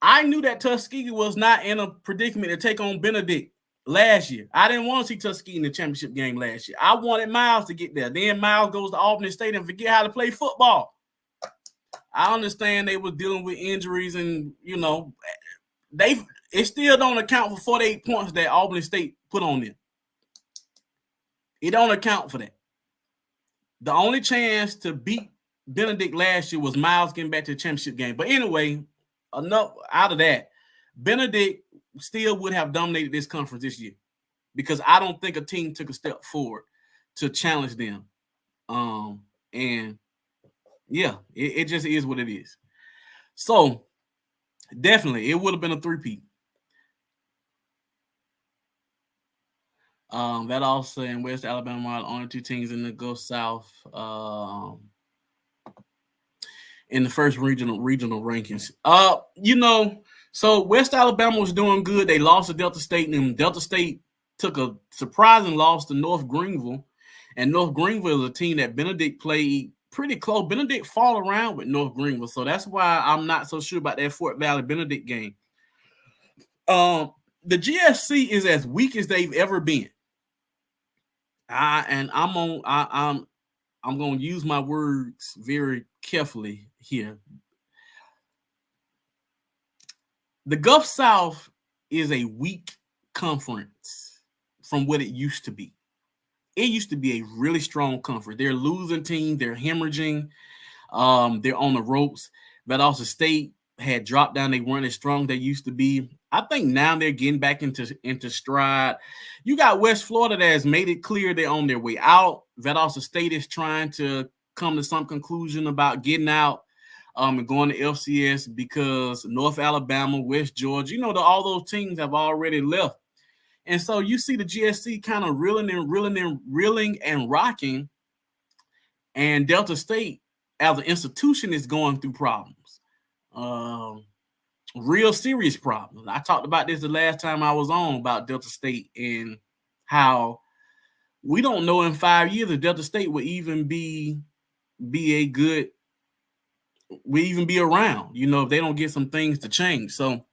I knew that Tuskegee was not in a predicament to take on Benedict last year. I didn't want to see Tuskegee in the championship game last year. I wanted Miles to get there. Then Miles goes to Albany State and forget how to play football. I understand they were dealing with injuries and, it still don't account for 48 points that Albany State put on them. It don't account for that. The only chance to beat Benedict last year was Miles getting back to the championship game. But anyway, enough out of that. Benedict still would have dominated this conference this year because I don't think a team took a step forward to challenge them. And yeah, it just is what it is. So definitely, it would have been a three-peat. That also in West Alabama are the only two teams in the Go South in the first regional rankings. So West Alabama was doing good. They lost to Delta State, and Delta State took a surprising loss to North Greenville. And North Greenville is a team that Benedict played pretty close. Benedict fall around with North Greenville, so that's why I'm not so sure about that Fort Valley Benedict game. The GSC is as weak as they've ever been. I'm going to use my words very carefully here. The Gulf South is a weak conference from what it used to be. It used to be a really strong conference. They're losing teams. They're hemorrhaging. They're on the ropes. Valdosta State had dropped down. They weren't as strong as they used to be. I think now they're getting back into stride. You got West Florida that has made it clear they're on their way out. Valdosta State is trying to come to some conclusion about getting out and going to FCS because North Alabama, West Georgia, all those teams have already left. And so you see the GSC kind of reeling and rocking. And Delta State, as an institution, is going through problems. Real serious problems. I talked about this the last time I was on about Delta State and how we don't know in 5 years if Delta State will even be around, if they don't get some things to change. So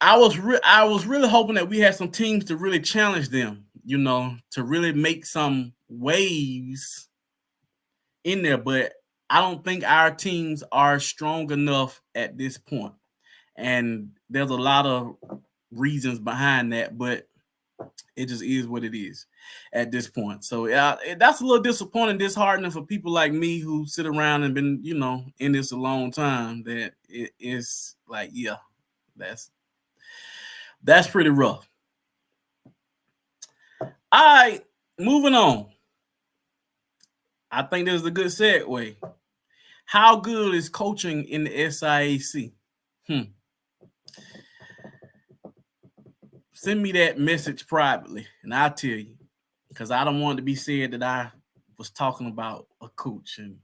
I was really hoping that we had some teams to really challenge them, to really make some waves in there. But I don't think our teams are strong enough at this point. And there's a lot of reasons behind that, but it just is what it is at this point. So that's a little disappointing, disheartening for people like me who sit around and been, in this a long time, that it is like, yeah, that's pretty rough. All right, moving on. I think this is a good segue. How good is coaching in the SIAC? Send me that message privately, and I'll tell you, because I don't want to be said that I was talking about a coach and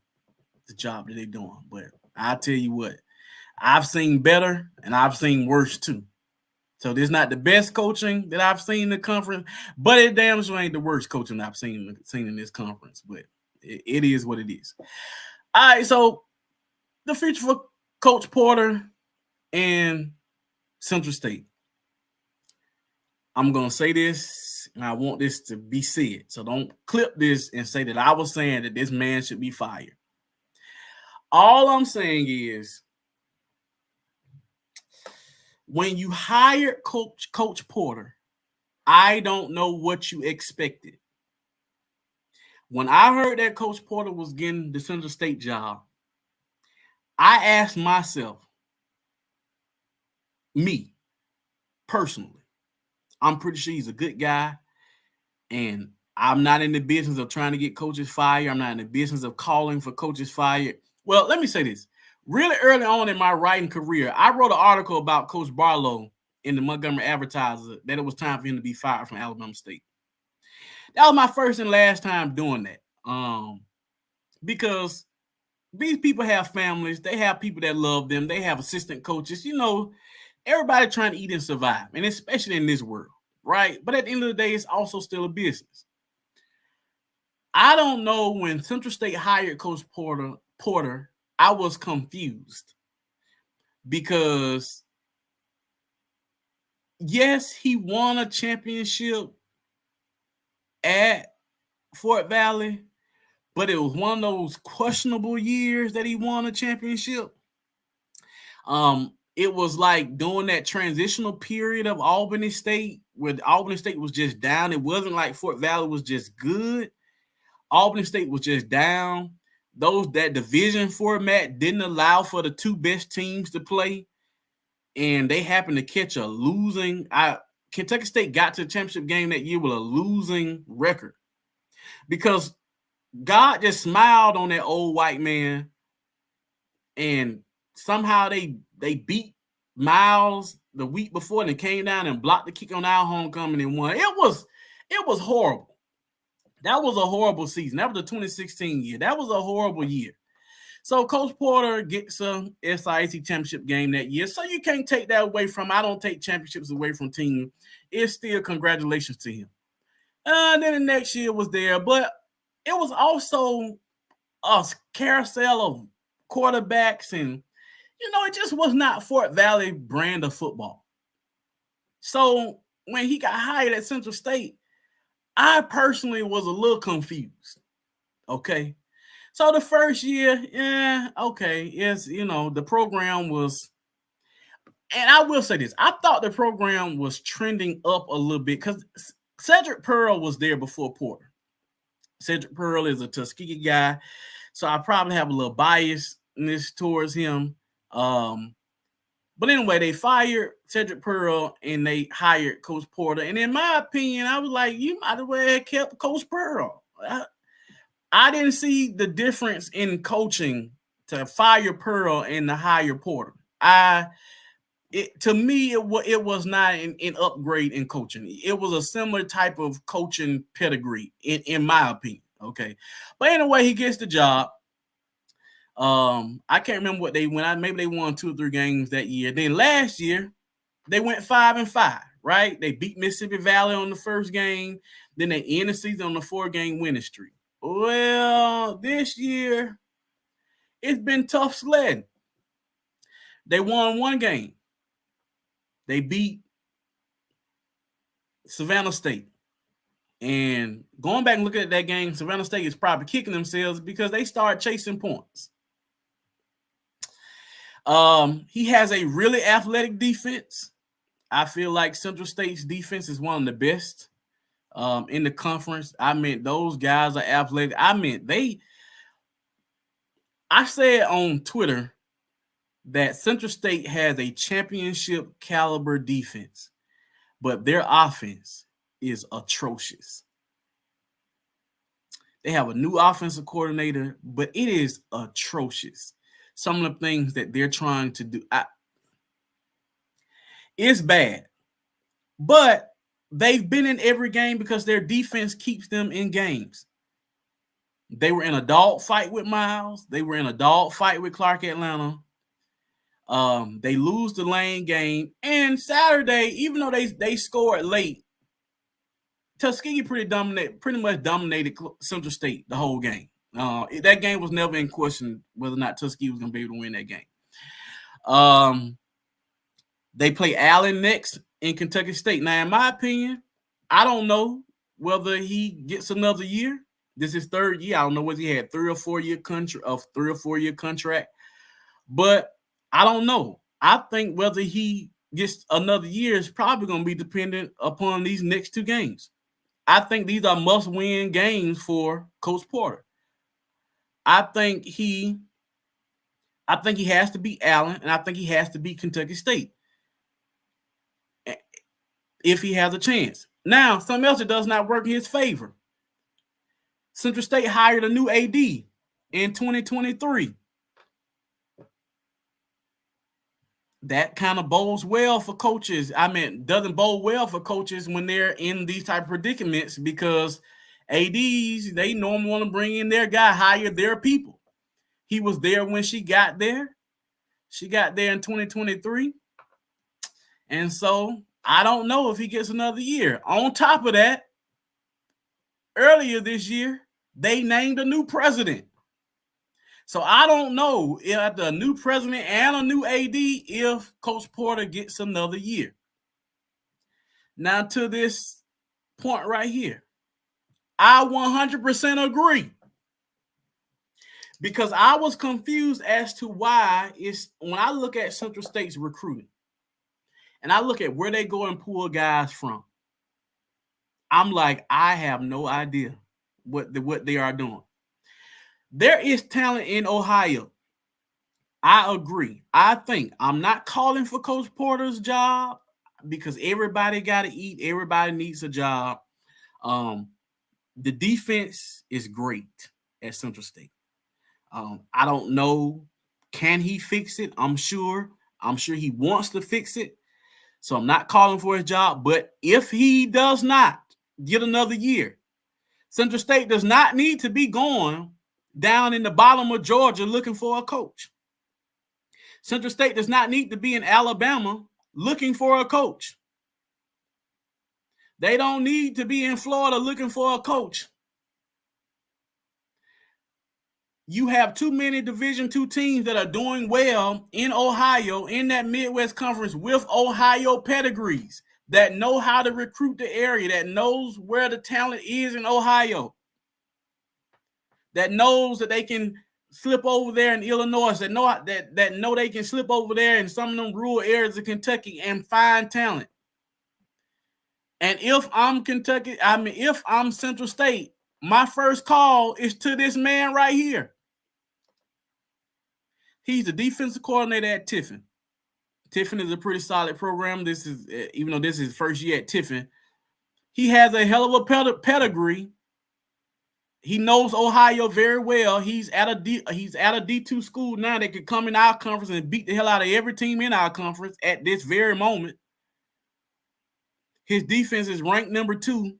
the job that they're doing. But I'll tell you what, I've seen better, and I've seen worse too. So this is not the best coaching that I've seen in the conference, but it damn sure ain't the worst coaching I've seen in this conference. But it is what it is. All right, so the future for Coach Porter and Central State. I'm going to say this, and I want this to be said. So don't clip this and say that I was saying that this man should be fired. All I'm saying is, when you hired Coach Porter, I don't know what you expected. When I heard that Coach Porter was getting the Central State job, I asked myself, me, personally, I'm pretty sure he's a good guy, and I'm not in the business of trying to get coaches fired. I'm not in the business of calling for coaches fired. Well, let me say this. Really early on in my writing career, I wrote an article about Coach Barlow in the Montgomery Advertiser that it was time for him to be fired from Alabama State. That was my first and last time doing that. Because these people have families, they have people that love them, they have assistant coaches, everybody trying to eat and survive, and especially in this world, right? But at the end of the day, it's also still a business. I don't know, when Central State hired Coach Porter, I was confused because yes, he won a championship at Fort Valley, but it was one of those questionable years that he won a championship. It was like during that transitional period of Albany State, where Albany State was just down. It wasn't like Fort Valley was just good. Albany State was just down. That division format didn't allow for the two best teams to play, and they happened to catch a losing. Kentucky State got to the championship game that year with a losing record because God just smiled on that old white man, and somehow they beat Miles the week before and they came down and blocked the kick on our homecoming and won. It was horrible. That was a horrible season. That was the 2016 year. That was a horrible year. So Coach Porter gets a SIAC championship game that year. So you can't take that away from him. I don't take championships away from team. It's still congratulations to him. Then the next year was there, but it was also a carousel of quarterbacks, and it just was not Fort Valley brand of football. So when he got hired at Central State, I personally was a little confused. Okay. So the first year, yes, the program was, and I will say this, I thought the program was trending up a little bit because Cedric Pearl was there before Porter. Cedric Pearl is a Tuskegee guy, so I probably have a little biasness towards him. But anyway, they fired Cedric Pearl and they hired Coach Porter. And in my opinion, I was like, you might as well have kept Coach Pearl. I didn't see the difference in coaching to fire Pearl and to hire Porter. To me, it was not an upgrade in coaching. It was a similar type of coaching pedigree, in my opinion. Okay. But anyway, he gets the job. I can't remember what they went. Maybe they won 2 or 3 games that year. Then last year, they went 5-5, right? They beat Mississippi Valley on the first game. Then they end the season on a 4-game winning streak. Well, this year, it's been tough sledding. They won 1 game. They beat Savannah State. And going back and looking at that game, Savannah State is probably kicking themselves because they started chasing points. He has a really athletic defense. I feel like Central State's defense is one of the best in the conference. Those guys are athletic. I said on Twitter that Central State has a championship caliber defense, but their offense is atrocious. They have a new offensive coordinator, but it is atrocious. Some of the things that they're trying to do, it's bad. But they've been in every game because their defense keeps them in games. They were in a dog fight with Miles. They were in a dog fight with Clark Atlanta. They lose the Lane game. And Saturday, even though they scored late, Tuskegee pretty much dominated Central State the whole game. That game was never in question whether or not Tuskegee was going to be able to win that game. They play Allen next in Kentucky State. Now, in my opinion, I don't know whether he gets another year. This is his 3rd year. I don't know whether he had 3 or 4 year contract, but I don't know. I think whether he gets another year is probably going to be dependent upon these next 2 games. I think these are must-win games for Coach Porter. I think he has to beat Allen, and I think he has to beat Kentucky State if he has a chance. Now, something else that does not work in his favor. Central State hired a new AD in 2023. that kind of bodes well for coaches. I mean, doesn't bode well for coaches when they're in these type of predicaments, because ADs, they normally want to bring in their guy, hire their people. He was there when she got there. She got there in 2023. And so I don't know if he gets another year. On top of that, earlier this year, they named a new president. So I don't know if after a new president and a new AD, if Coach Porter gets another year. Now to this point right here, I 100% agree, because I was confused as to why it's when I look at Central State's recruiting and I look at where they go and pull guys from, I'm like, I have no idea what they are doing. There is talent in Ohio. I agree. I think I'm not calling for Coach Porter's job, because everybody got to eat. Everybody needs a job. The defense is great at Central State. I don't know. Can he fix it? I'm sure he wants to fix it. So I'm not calling for his job. But if he does not get another year, Central State does not need to be going down in the bottom of Georgia looking for a coach. Central State does not need to be in Alabama looking for a coach. They don't need to be in Florida looking for a coach. You have too many Division II teams that are doing well in Ohio, in that Midwest Conference, with Ohio pedigrees, that know how to recruit the area, that knows where the talent is in Ohio, that knows that they can slip over there in Illinois, that know they can slip over there in some of them rural areas of Kentucky and find talent. And if I'm if I'm Central State, my first call is to this man right here. He's the defensive coordinator at Tiffin. Tiffin is a pretty solid program. This is, even though this is his first year at Tiffin, he has a hell of a pedigree. He knows Ohio very well. He's at a D2 school now that could come in our conference and beat the hell out of every team in our conference at this very moment. His defense is ranked number 2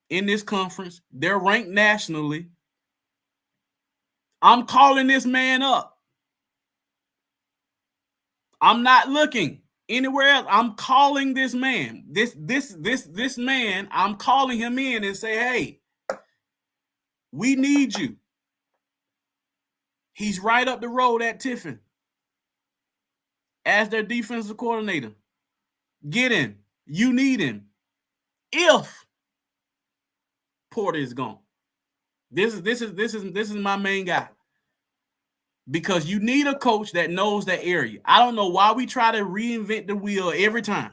in this conference. They're ranked nationally. I'm calling this man up. I'm not looking anywhere else. I'm calling this man. This man, I'm calling him in and say, hey, we need you. He's right up the road at Tiffin as their defensive coordinator. Get him. You need him. If Porter is gone, this is my main guy, because you need a coach that knows that area. I don't know why we try to reinvent the wheel every time.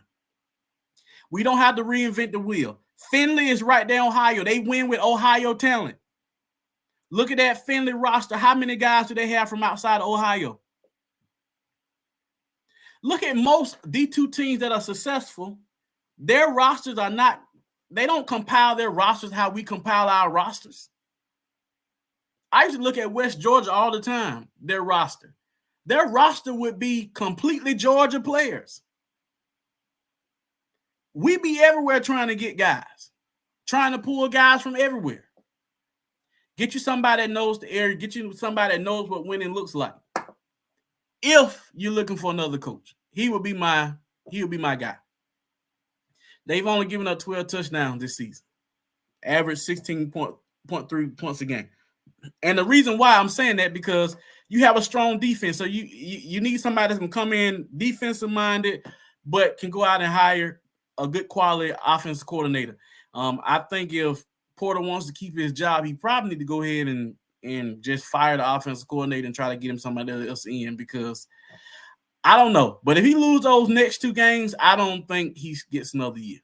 We don't have to reinvent the wheel. Findlay is right there in Ohio. They win with Ohio talent. Look at that Findlay roster. How many guys do they have from outside of Ohio? Look at most D2 teams that are successful. Their rosters are not, they don't compile their rosters how we compile our rosters. I used to look at West Georgia all the time, their roster. Their roster would be completely Georgia players. We be everywhere trying to get guys, trying to pull guys from everywhere. Get you somebody that knows the area. Get you somebody that knows what winning looks like. If you're looking for another coach, he would be my guy. They've only given up 12 touchdowns this season, average 16.3 points a game. And the reason why I'm saying that, because you have a strong defense, so you need somebody that can come in defensive minded, but can go out and hire a good quality offensive coordinator. I think if Porter wants to keep his job, he probably need to go ahead and just fire the offensive coordinator and try to get him somebody else in, because I don't know. But if he loses those next 2 games, I don't think he gets another year.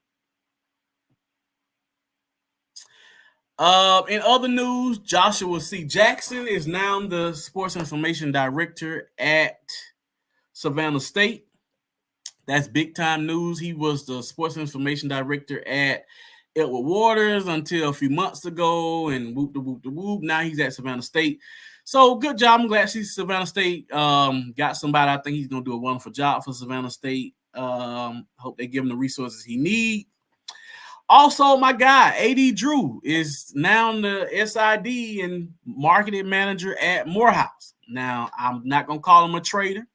In other news, Joshua C. Jackson is now the sports information director at Savannah State. That's big time news. He was the sports information director at Edward Waters until a few months ago, and whoop. Now he's at Savannah State. So good job. I'm glad to see Savannah State got somebody. I think he's going to do a wonderful job for Savannah State. Hope they give him the resources he needs. Also, my guy, A.D. Drew, is now the SID and marketing manager at Morehouse. Now, I'm not going to call him a trader.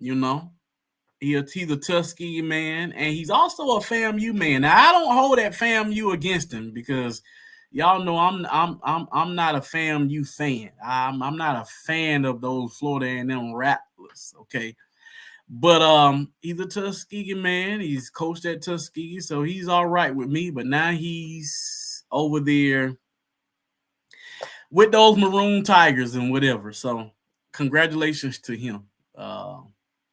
You know, he's a Tuskegee man, and he's also a FAMU man. Now, I don't hold that FAMU against him because y'all know I'm not a FAMU fan. I'm not a fan of those Florida A&M Rattlers, okay? But he's a Tuskegee man. He's coached at Tuskegee, so he's all right with me. But now he's over there with those Maroon Tigers and whatever. So congratulations to him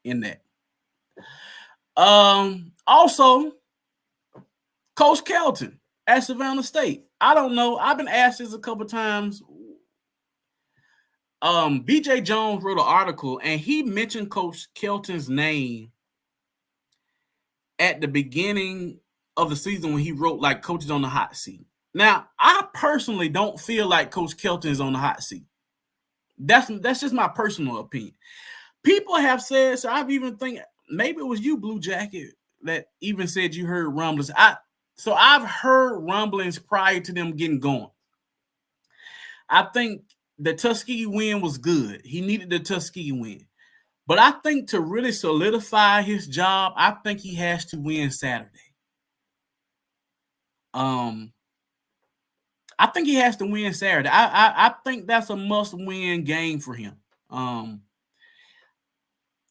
in that. Also, Coach Kelton at Savannah State. I don't know. I've been asked this a couple times. BJ Jones wrote an article and he mentioned Coach Kelton's name at the beginning of the season when he wrote like coaches on the hot seat. Now, I personally don't feel like Coach Kelton is on the hot seat. That's just my personal opinion. People have said, so I've even think maybe it was you, Blue Jacket, that even said you heard rumblings. So I've heard rumblings prior to them getting going. I think the Tuskegee win was good. He needed the Tuskegee win. But I think to really solidify his job, I think he has to win Saturday. I think he has to win Saturday. I think that's a must-win game for him.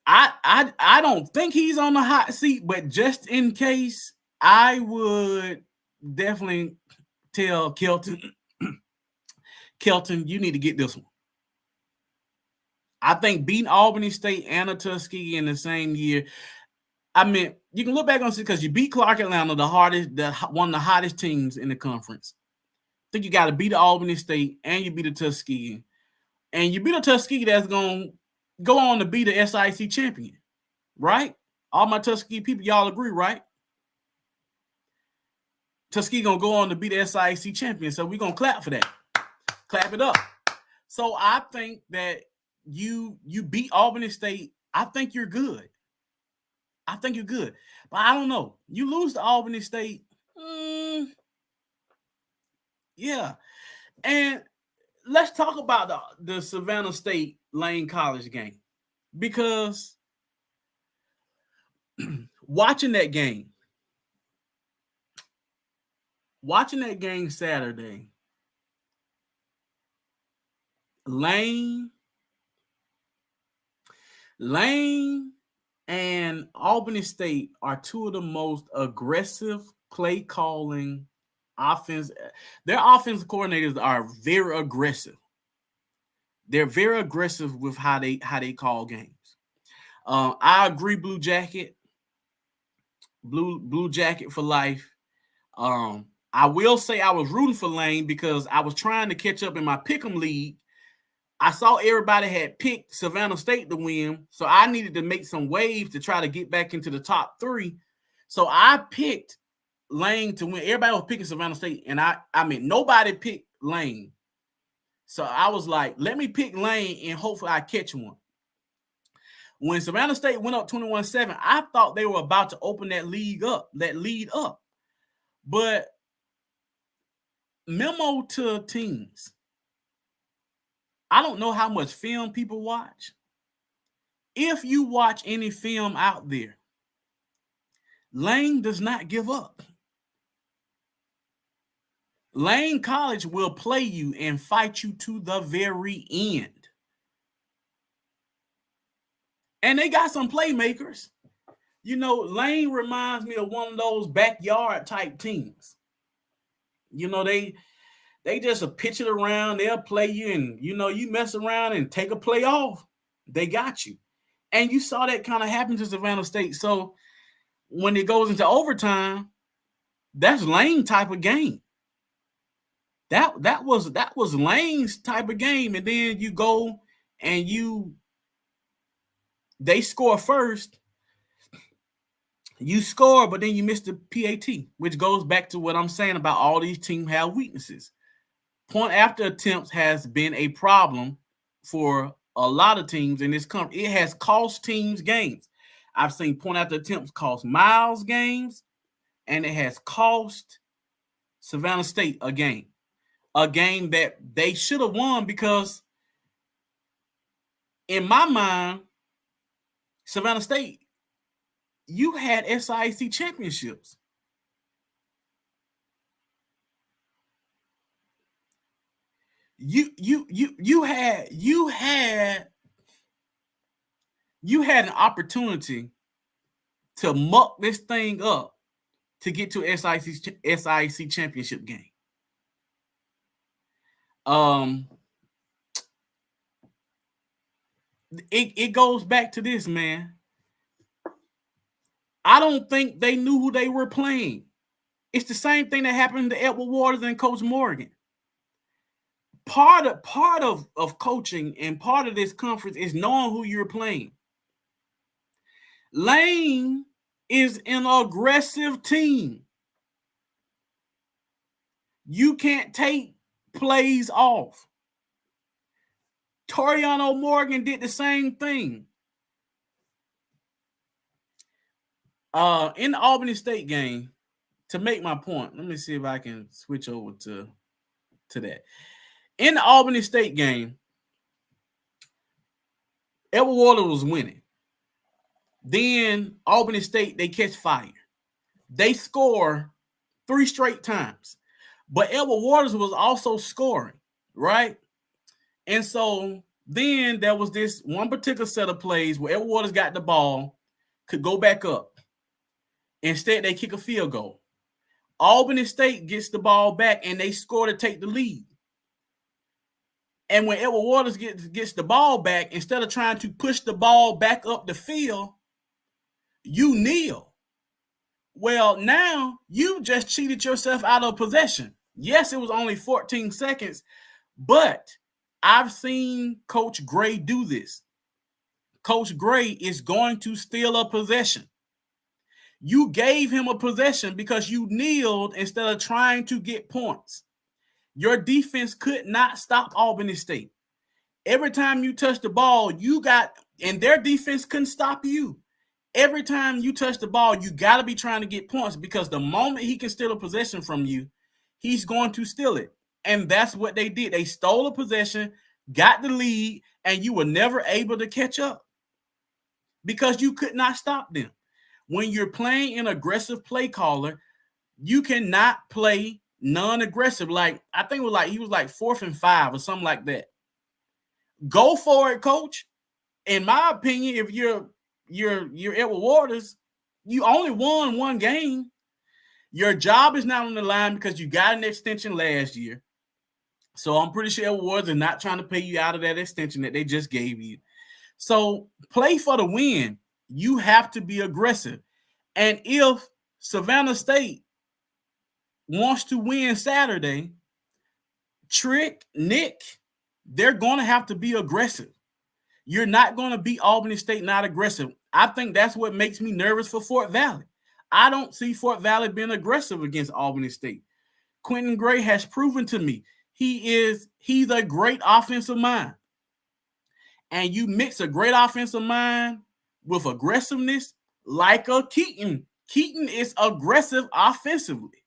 I don't think he's on the hot seat, but just in case, I would definitely tell Kelton, you need to get this one. I think beating Albany State and a Tuskegee in the same year. I mean, you can look back on it because you beat Clark Atlanta, one of the hottest teams in the conference. I think you got to beat Albany State and you beat a Tuskegee, and you beat a Tuskegee that's going to go on to be the SIAC champion, right? All my Tuskegee people, y'all agree, right? Tuskegee going to go on to be the SIAC champion, so we're going to clap for that. Clap it up. So I think that you beat Albany State. I think you're good. But I don't know. You lose to Albany State. Yeah. And let's talk about the Savannah State Lane College game, because watching that game Saturday, Lane and Albany State are two of the most aggressive play calling offense. Their offensive coordinators are very aggressive. They're very aggressive with how they call games. I agree, Blue Jacket for life. I will say I was rooting for Lane because I was trying to catch up in my pick'em league. I saw everybody had picked Savannah State to win, so I needed to make some waves to try to get back into the top 3. So I picked Lane to win. Everybody was picking Savannah State, and I mean, nobody picked Lane. So I was like, let me pick Lane, and hopefully I catch one. When Savannah State went up 21-7, I thought they were about to open that lead up. But memo to teams, I don't know how much film people watch. If you watch any film out there, Lane does not give up. Lane College will play you and fight you to the very end. And they got some playmakers. You know, Lane reminds me of one of those backyard type teams. You know, they just pitch it around. They'll play you, and, you know, you mess around and take a play off. They got you. And you saw that kind of happen to Savannah State. So when it goes into overtime, that's Lane type of game. That was Lane's type of game. And then you go and they score first. You score, but then you miss the PAT, which goes back to what I'm saying about all these teams have weaknesses. Point after attempts has been a problem for a lot of teams in this country. It has cost teams games. I've seen point after attempts cost Miles games, and it has cost Savannah State a game that they should have won because, in my mind, Savannah State, you had SIAC championships. You had an opportunity to muck this thing up to get to SIAC championship game. It goes back to this, man. I don't think they knew who they were playing. It's the same thing that happened to Edward Waters and Coach Morgan. Part of coaching and part of this conference is knowing who you're playing. Lane is an aggressive team. You can't take plays off. Toriano Morgan did the same thing. In the Albany State game, to make my point, let me see if I can switch over to that. In the Albany State game, Edward Waters was winning. Then Albany State, they catch fire. They score 3 straight times. But Edward Waters was also scoring, right? And so then there was this one particular set of plays where Edward Waters got the ball, could go back up. Instead, they kick a field goal. Albany State gets the ball back, and they score to take the lead. And when Edward Waters gets the ball back, instead of trying to push the ball back up the field, you kneel. Well, now you just cheated yourself out of possession. Yes, it was only 14 seconds, but I've seen Coach Gray do this. Coach Gray is going to steal a possession. You gave him a possession because you kneeled instead of trying to get points. Your defense could not stop Albany State. Every time you touched the ball, and their defense couldn't stop you. Every time you touch the ball, you got to be trying to get points because the moment he can steal a possession from you, he's going to steal it. And that's what they did. They stole a possession, got the lead, and you were never able to catch up because you could not stop them. When you're playing an aggressive play caller, you cannot play non-aggressive. Like, I think he was like 4th and 5 or something like that. Go for it, coach. In my opinion, if you're Edward Waters, you only won one game. Your job is not on the line because you got an extension last year. So I'm pretty sure Edward Waters is not trying to pay you out of that extension that they just gave you. So play for the win. You have to be aggressive. And if Savannah State wants to win Saturday, Nick, they're going to have to be aggressive. You're not going to beat Albany State not aggressive. I think that's what makes me nervous for Fort Valley. I don't see Fort Valley being aggressive against Albany State. Quentin Gray has proven to me he's a great offensive mind. And you mix a great offensive mind with aggressiveness like a Keaton. Keaton is aggressive offensively.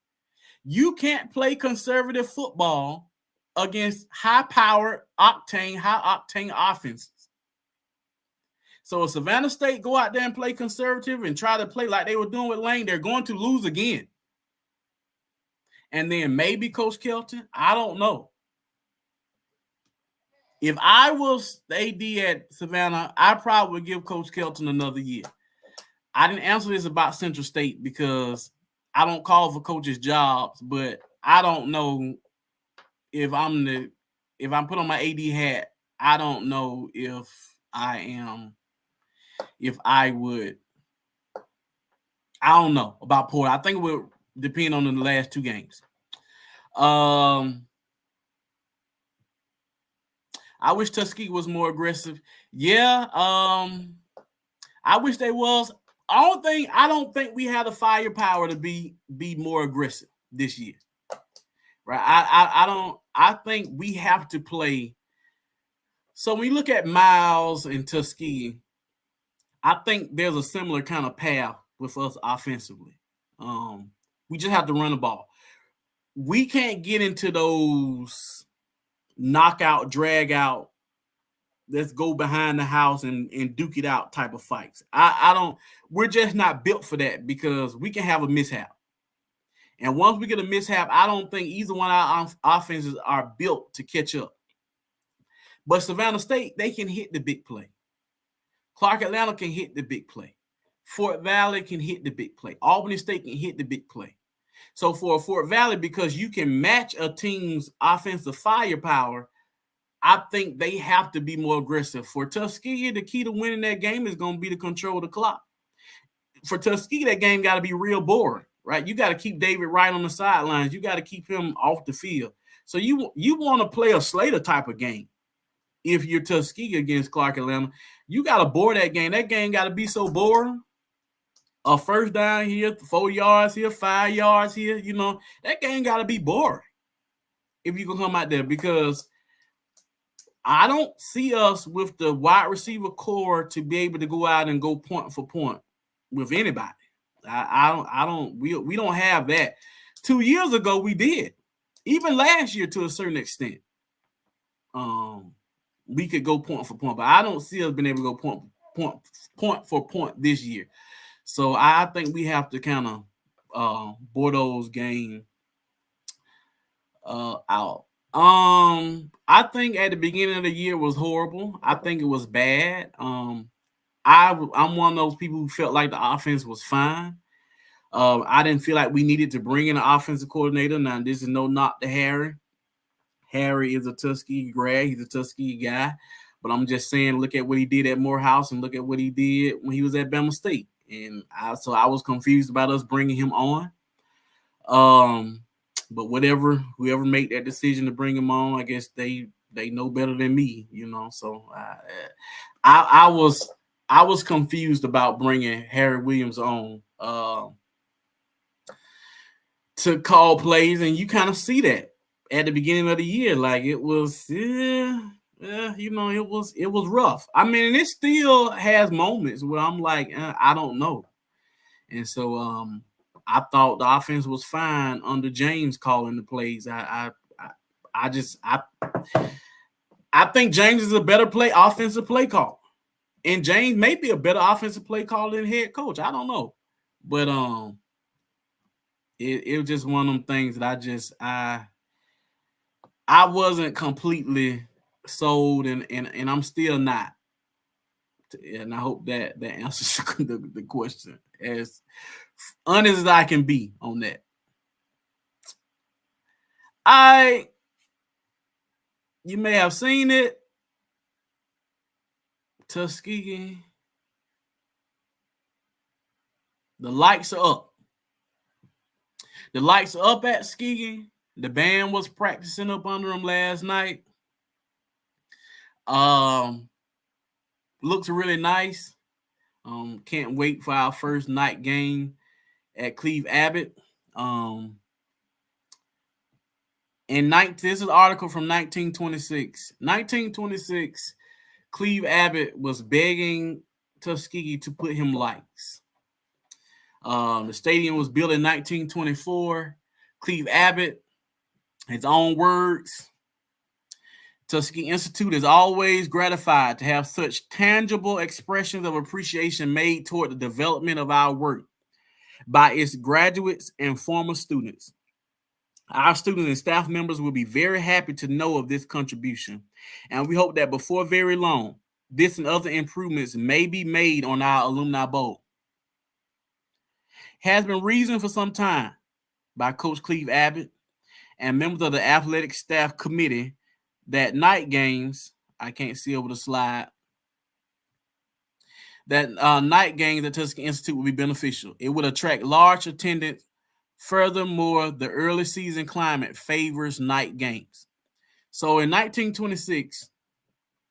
You can't play conservative football against high-powered, high-octane offenses. So if Savannah State go out there and play conservative and try to play like they were doing with Lane, they're going to lose again. And then maybe Coach Kelton, I don't know. If I was AD at Savannah, I probably would give Coach Kelton another year. I didn't answer this about Central State because I don't call for coaches' jobs, but I don't know if I'm put on my AD hat, I don't know if I would. I don't know about Porter. I think it would depend on the last 2 games. I wish Tuskegee was more aggressive. Yeah, I wish they was. I don't think we have the firepower to be more aggressive this year. Right. I don't. I think we have to play. So when you look at Miles and Tuskegee, I think there's a similar kind of path with us offensively. We just have to run the ball. We can't get into those knockout, drag out, let's go behind the house and duke it out type of fights. I don't. We're just not built for that because we can have a mishap. And once we get a mishap, I don't think either one of our offenses are built to catch up. But Savannah State, they can hit the big play. Clark Atlanta can hit the big play. Fort Valley can hit the big play. Albany State can hit the big play. So for Fort Valley, because you can match a team's offensive firepower, I think they have to be more aggressive. For Tuskegee, the key to winning that game is going to be to control the clock. For Tuskegee, that game got to be real boring, right? You got to keep David Wright on the sidelines. You got to keep him off the field. So you want to play a Slater type of game. If you're Tuskegee against Clark Atlanta, you got to bore that game. That game got to be so boring. A first down here, 4 yards here, 5 yards here. You know, that game got to be boring if you can come out there, because I don't see us with the wide receiver core to be able to go out and go point for point with anybody. We don't have that. 2 years ago, we did. Even last year, to a certain extent. We could go point for point, but I don't see us being able to go point for point this year. So I think we have to kind of bore those games out. I think at the beginning of the year was horrible. I think it was bad. I'm one of those people who felt like the offense was fine. I didn't feel like we needed to bring in an offensive coordinator. Now, this is no knock to Harry. Harry is a Tuskegee grad. He's a Tuskegee guy. But I'm just saying, look at what he did at Morehouse and look at what he did when he was at Bama State. And so I was confused about us bringing him on. But whoever made that decision to bring him on, I guess they know better than me, you know. So I was confused about bringing Harry Williams on to call plays, and you kind of see that at the beginning of the year, like it was, you know, it was rough. I mean, it still has moments where I'm like, I don't know, and so I thought the offense was fine under James calling the plays. I think James is a better offensive play call, and James may be a better offensive play caller than head coach. I don't know, but it was just one of them things that I wasn't completely sold, and I'm still not. And I hope that answers the question as honest as I can be on that. You may have seen it. Tuskegee. The lights are up. The lights are up at Tuskegee. The band was practicing up under them last night. Looks really nice. Can't wait for our first night game at Cleve Abbott. This is an article from 1926. 1926, Cleve Abbott was begging Tuskegee to put him lights. The stadium was built in 1924. Cleve Abbott, his own words, Tuskegee Institute is always gratified to have such tangible expressions of appreciation made toward the development of our work by its graduates and former students. Our students and staff members will be very happy to know of this contribution, and we hope that before very long, this and other improvements may be made on our alumni bowl. Has been reasoned for some time by Coach Cleve Abbott and members of the athletic staff committee that night games, I can't see over the slide, that night games at Tuskegee Institute will be beneficial. It would attract large attendance. Furthermore, the early season climate favors night games. So in 1926,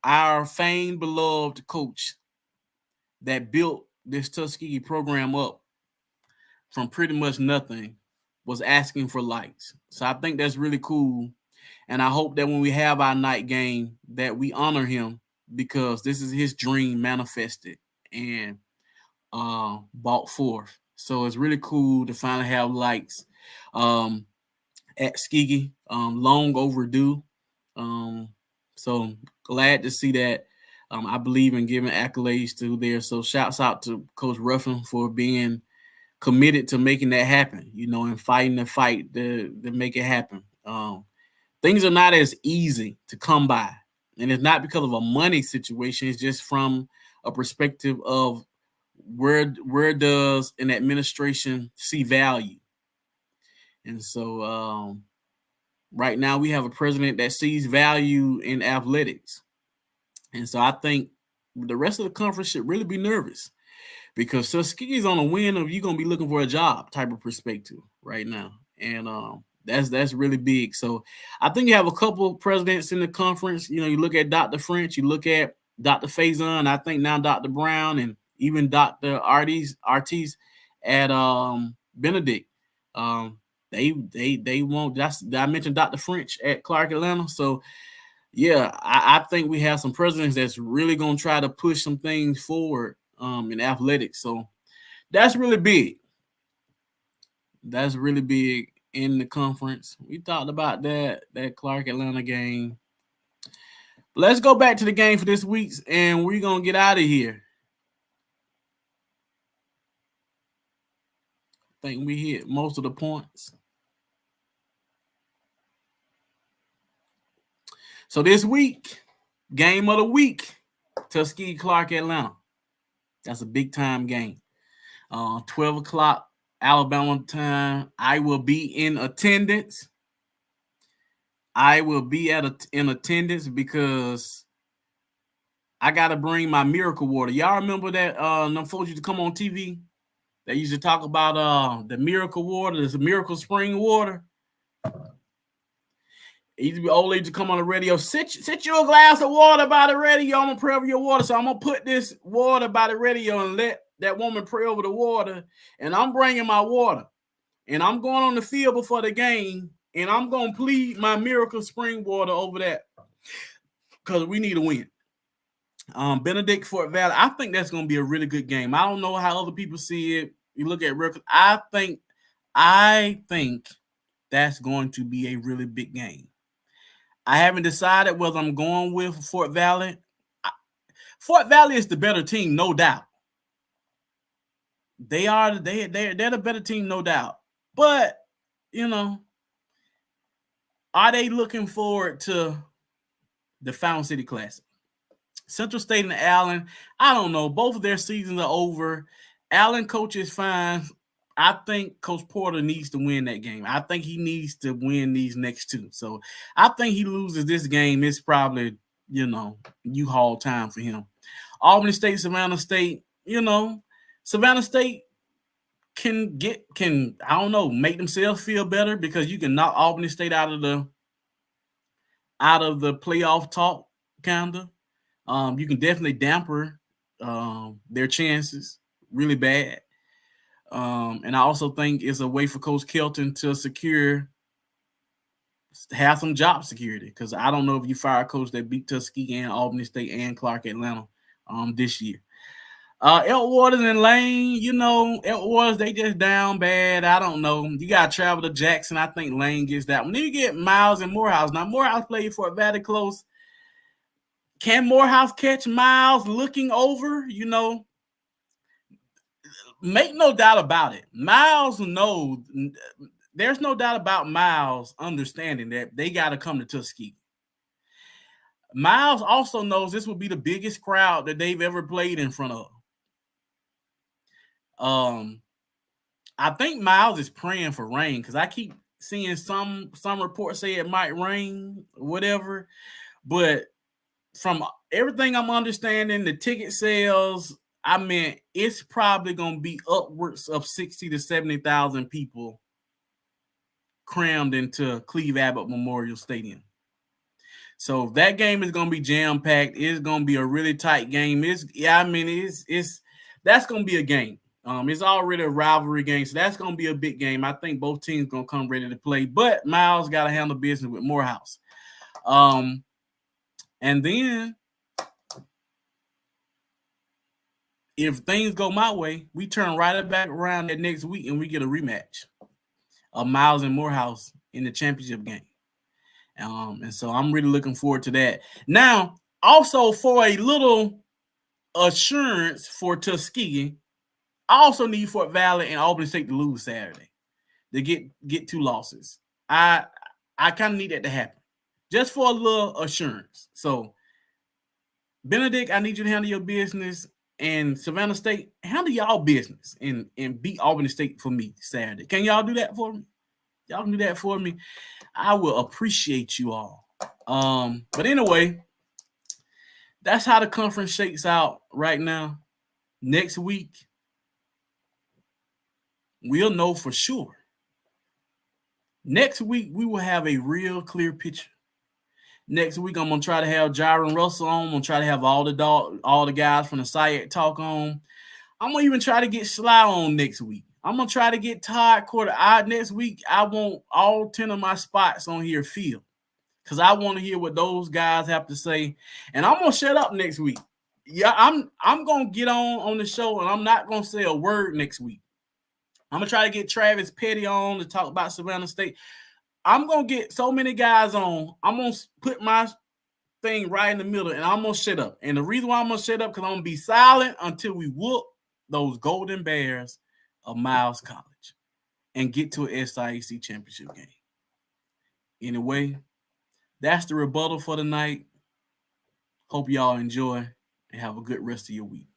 our famed beloved coach that built this Tuskegee program up from pretty much nothing was asking for likes. So I think that's really cool. And I hope that when we have our night game that we honor him because this is his dream manifested and brought forth. So it's really cool to finally have likes at Tuskegee. Long overdue. So glad to see that. I believe in giving accolades to there. So shouts out to Coach Ruffin for being committed to making that happen, and fighting the fight to make it happen. Things are not as easy to come by. And it's not because of a money situation. It's just from a perspective of where does an administration see value. And so right now we have a president that sees value in athletics. And so I think the rest of the conference should really be nervous because Tuskegee's on a win of you're going to be looking for a job type of perspective right now. And that's really big. So I think you have a couple of presidents in the conference. You look at Dr. French, you look at Dr. Faison, I think now Dr. Brown, and even Dr. Artis at Benedict. They won't. I mentioned Dr. French at Clark Atlanta. So yeah, I think we have some presidents that's really going to try to push some things forward in athletics. So that's really big. That's really big in the conference. We talked about that Clark Atlanta game. But let's go back to the game for this week, and we're going to get out of here. I think we hit most of the points. So this week, game of the week, Tuskegee Clark Atlanta. That's a big time game. 12 o'clock Alabama time. I will be in attendance. I will be in attendance because I got to bring my miracle water. Y'all remember that them folks used to come on TV? They used to talk about the miracle water, the miracle spring water. It used to be old lady to come on the radio. Sit you a glass of water by the radio. I'm gonna pray over your water. So I'm gonna put this water by the radio and let that woman pray over the water. And I'm bringing my water. And I'm going on the field before the game. And I'm gonna plead my miracle spring water over that. Because we need a win. Benedict Fort Valley. I think that's gonna be a really good game. I don't know how other people see it. You look at records. I think that's going to be a really big game. I haven't decided whether I'm going with Fort Valley. Fort Valley is the better team, no doubt. They're the better team, no doubt. But, are they looking forward to the Fountain City Classic? Central State and Allen, I don't know. Both of their seasons are over. Allen coach is fine. I think Coach Porter needs to win that game. I think he needs to win these next two. So I think he loses this game. It's probably, U-Haul time for him. Albany State, Savannah State, Savannah State can I don't know, make themselves feel better because you can knock Albany State out of the playoff talk, kind of. You can definitely damper their chances really bad. And I also think it's a way for Coach Kelton to have some job security because I don't know if you fire a coach that beat Tuskegee and Albany State and Clark Atlanta this year. Elk Waters and Lane, Elk Waters, they just down bad. I don't know. You got to travel to Jackson. I think Lane gets that one. Then you get Miles and Morehouse. Now, Morehouse played for Valley close. Can Morehouse catch Miles looking over? Make no doubt about it. Miles knows. There's no doubt about Miles understanding that they got to come to Tuskegee. Miles also knows this will be the biggest crowd that they've ever played in front of. I think Miles is praying for rain because I keep seeing some reports say it might rain, whatever. But from everything I'm understanding, the ticket sales, it's probably going to be upwards of 60 to 70,000 people crammed into Cleve Abbott Memorial Stadium. So that game is going to be jam-packed. It's going to be a really tight game. that's going to be a game. It's already a rivalry game, so that's going to be a big game. I think both teams going to come ready to play, but Miles got to handle business with Morehouse. And then if things go my way, we turn right back around that next week and we get a rematch of Miles and Morehouse in the championship game. And so I'm really looking forward to that. Now, also for a little assurance for Tuskegee, I also need Fort Valley and Albany State to lose Saturday to get 2 losses. I kind of need that to happen just for a little assurance. So, Benedict, I need you to handle your business, and Savannah State, handle y'all business and beat Albany State for me Saturday. Can y'all do that for me? Y'all can do that for me. I will appreciate you all. But anyway, that's how the conference shakes out right now. Next week, we'll know for sure. Next week, we will have a real clear picture. Next week, I'm gonna try to have Jaron Russell on. I'm gonna try to have all the guys from the SIAC talk on. I'm gonna even try to get Sly on next week. I'm gonna try to get Todd Quarter. Next week, I want all 10 of my spots on here filled because I want to hear what those guys have to say. And I'm gonna shut up next week. Yeah, I'm gonna get on the show and I'm not gonna say a word next week. I'm gonna try to get Travis Petty on to talk about Savannah State. I'm gonna get so many guys on. I'm gonna put my thing right in the middle and I'm gonna shut up. And the reason why I'm gonna shut up because I'm gonna be silent until we whoop those Golden Bears of Miles College and get to a SIAC championship game. Anyway, that's the rebuttal for tonight. Hope y'all enjoy and have a good rest of your week.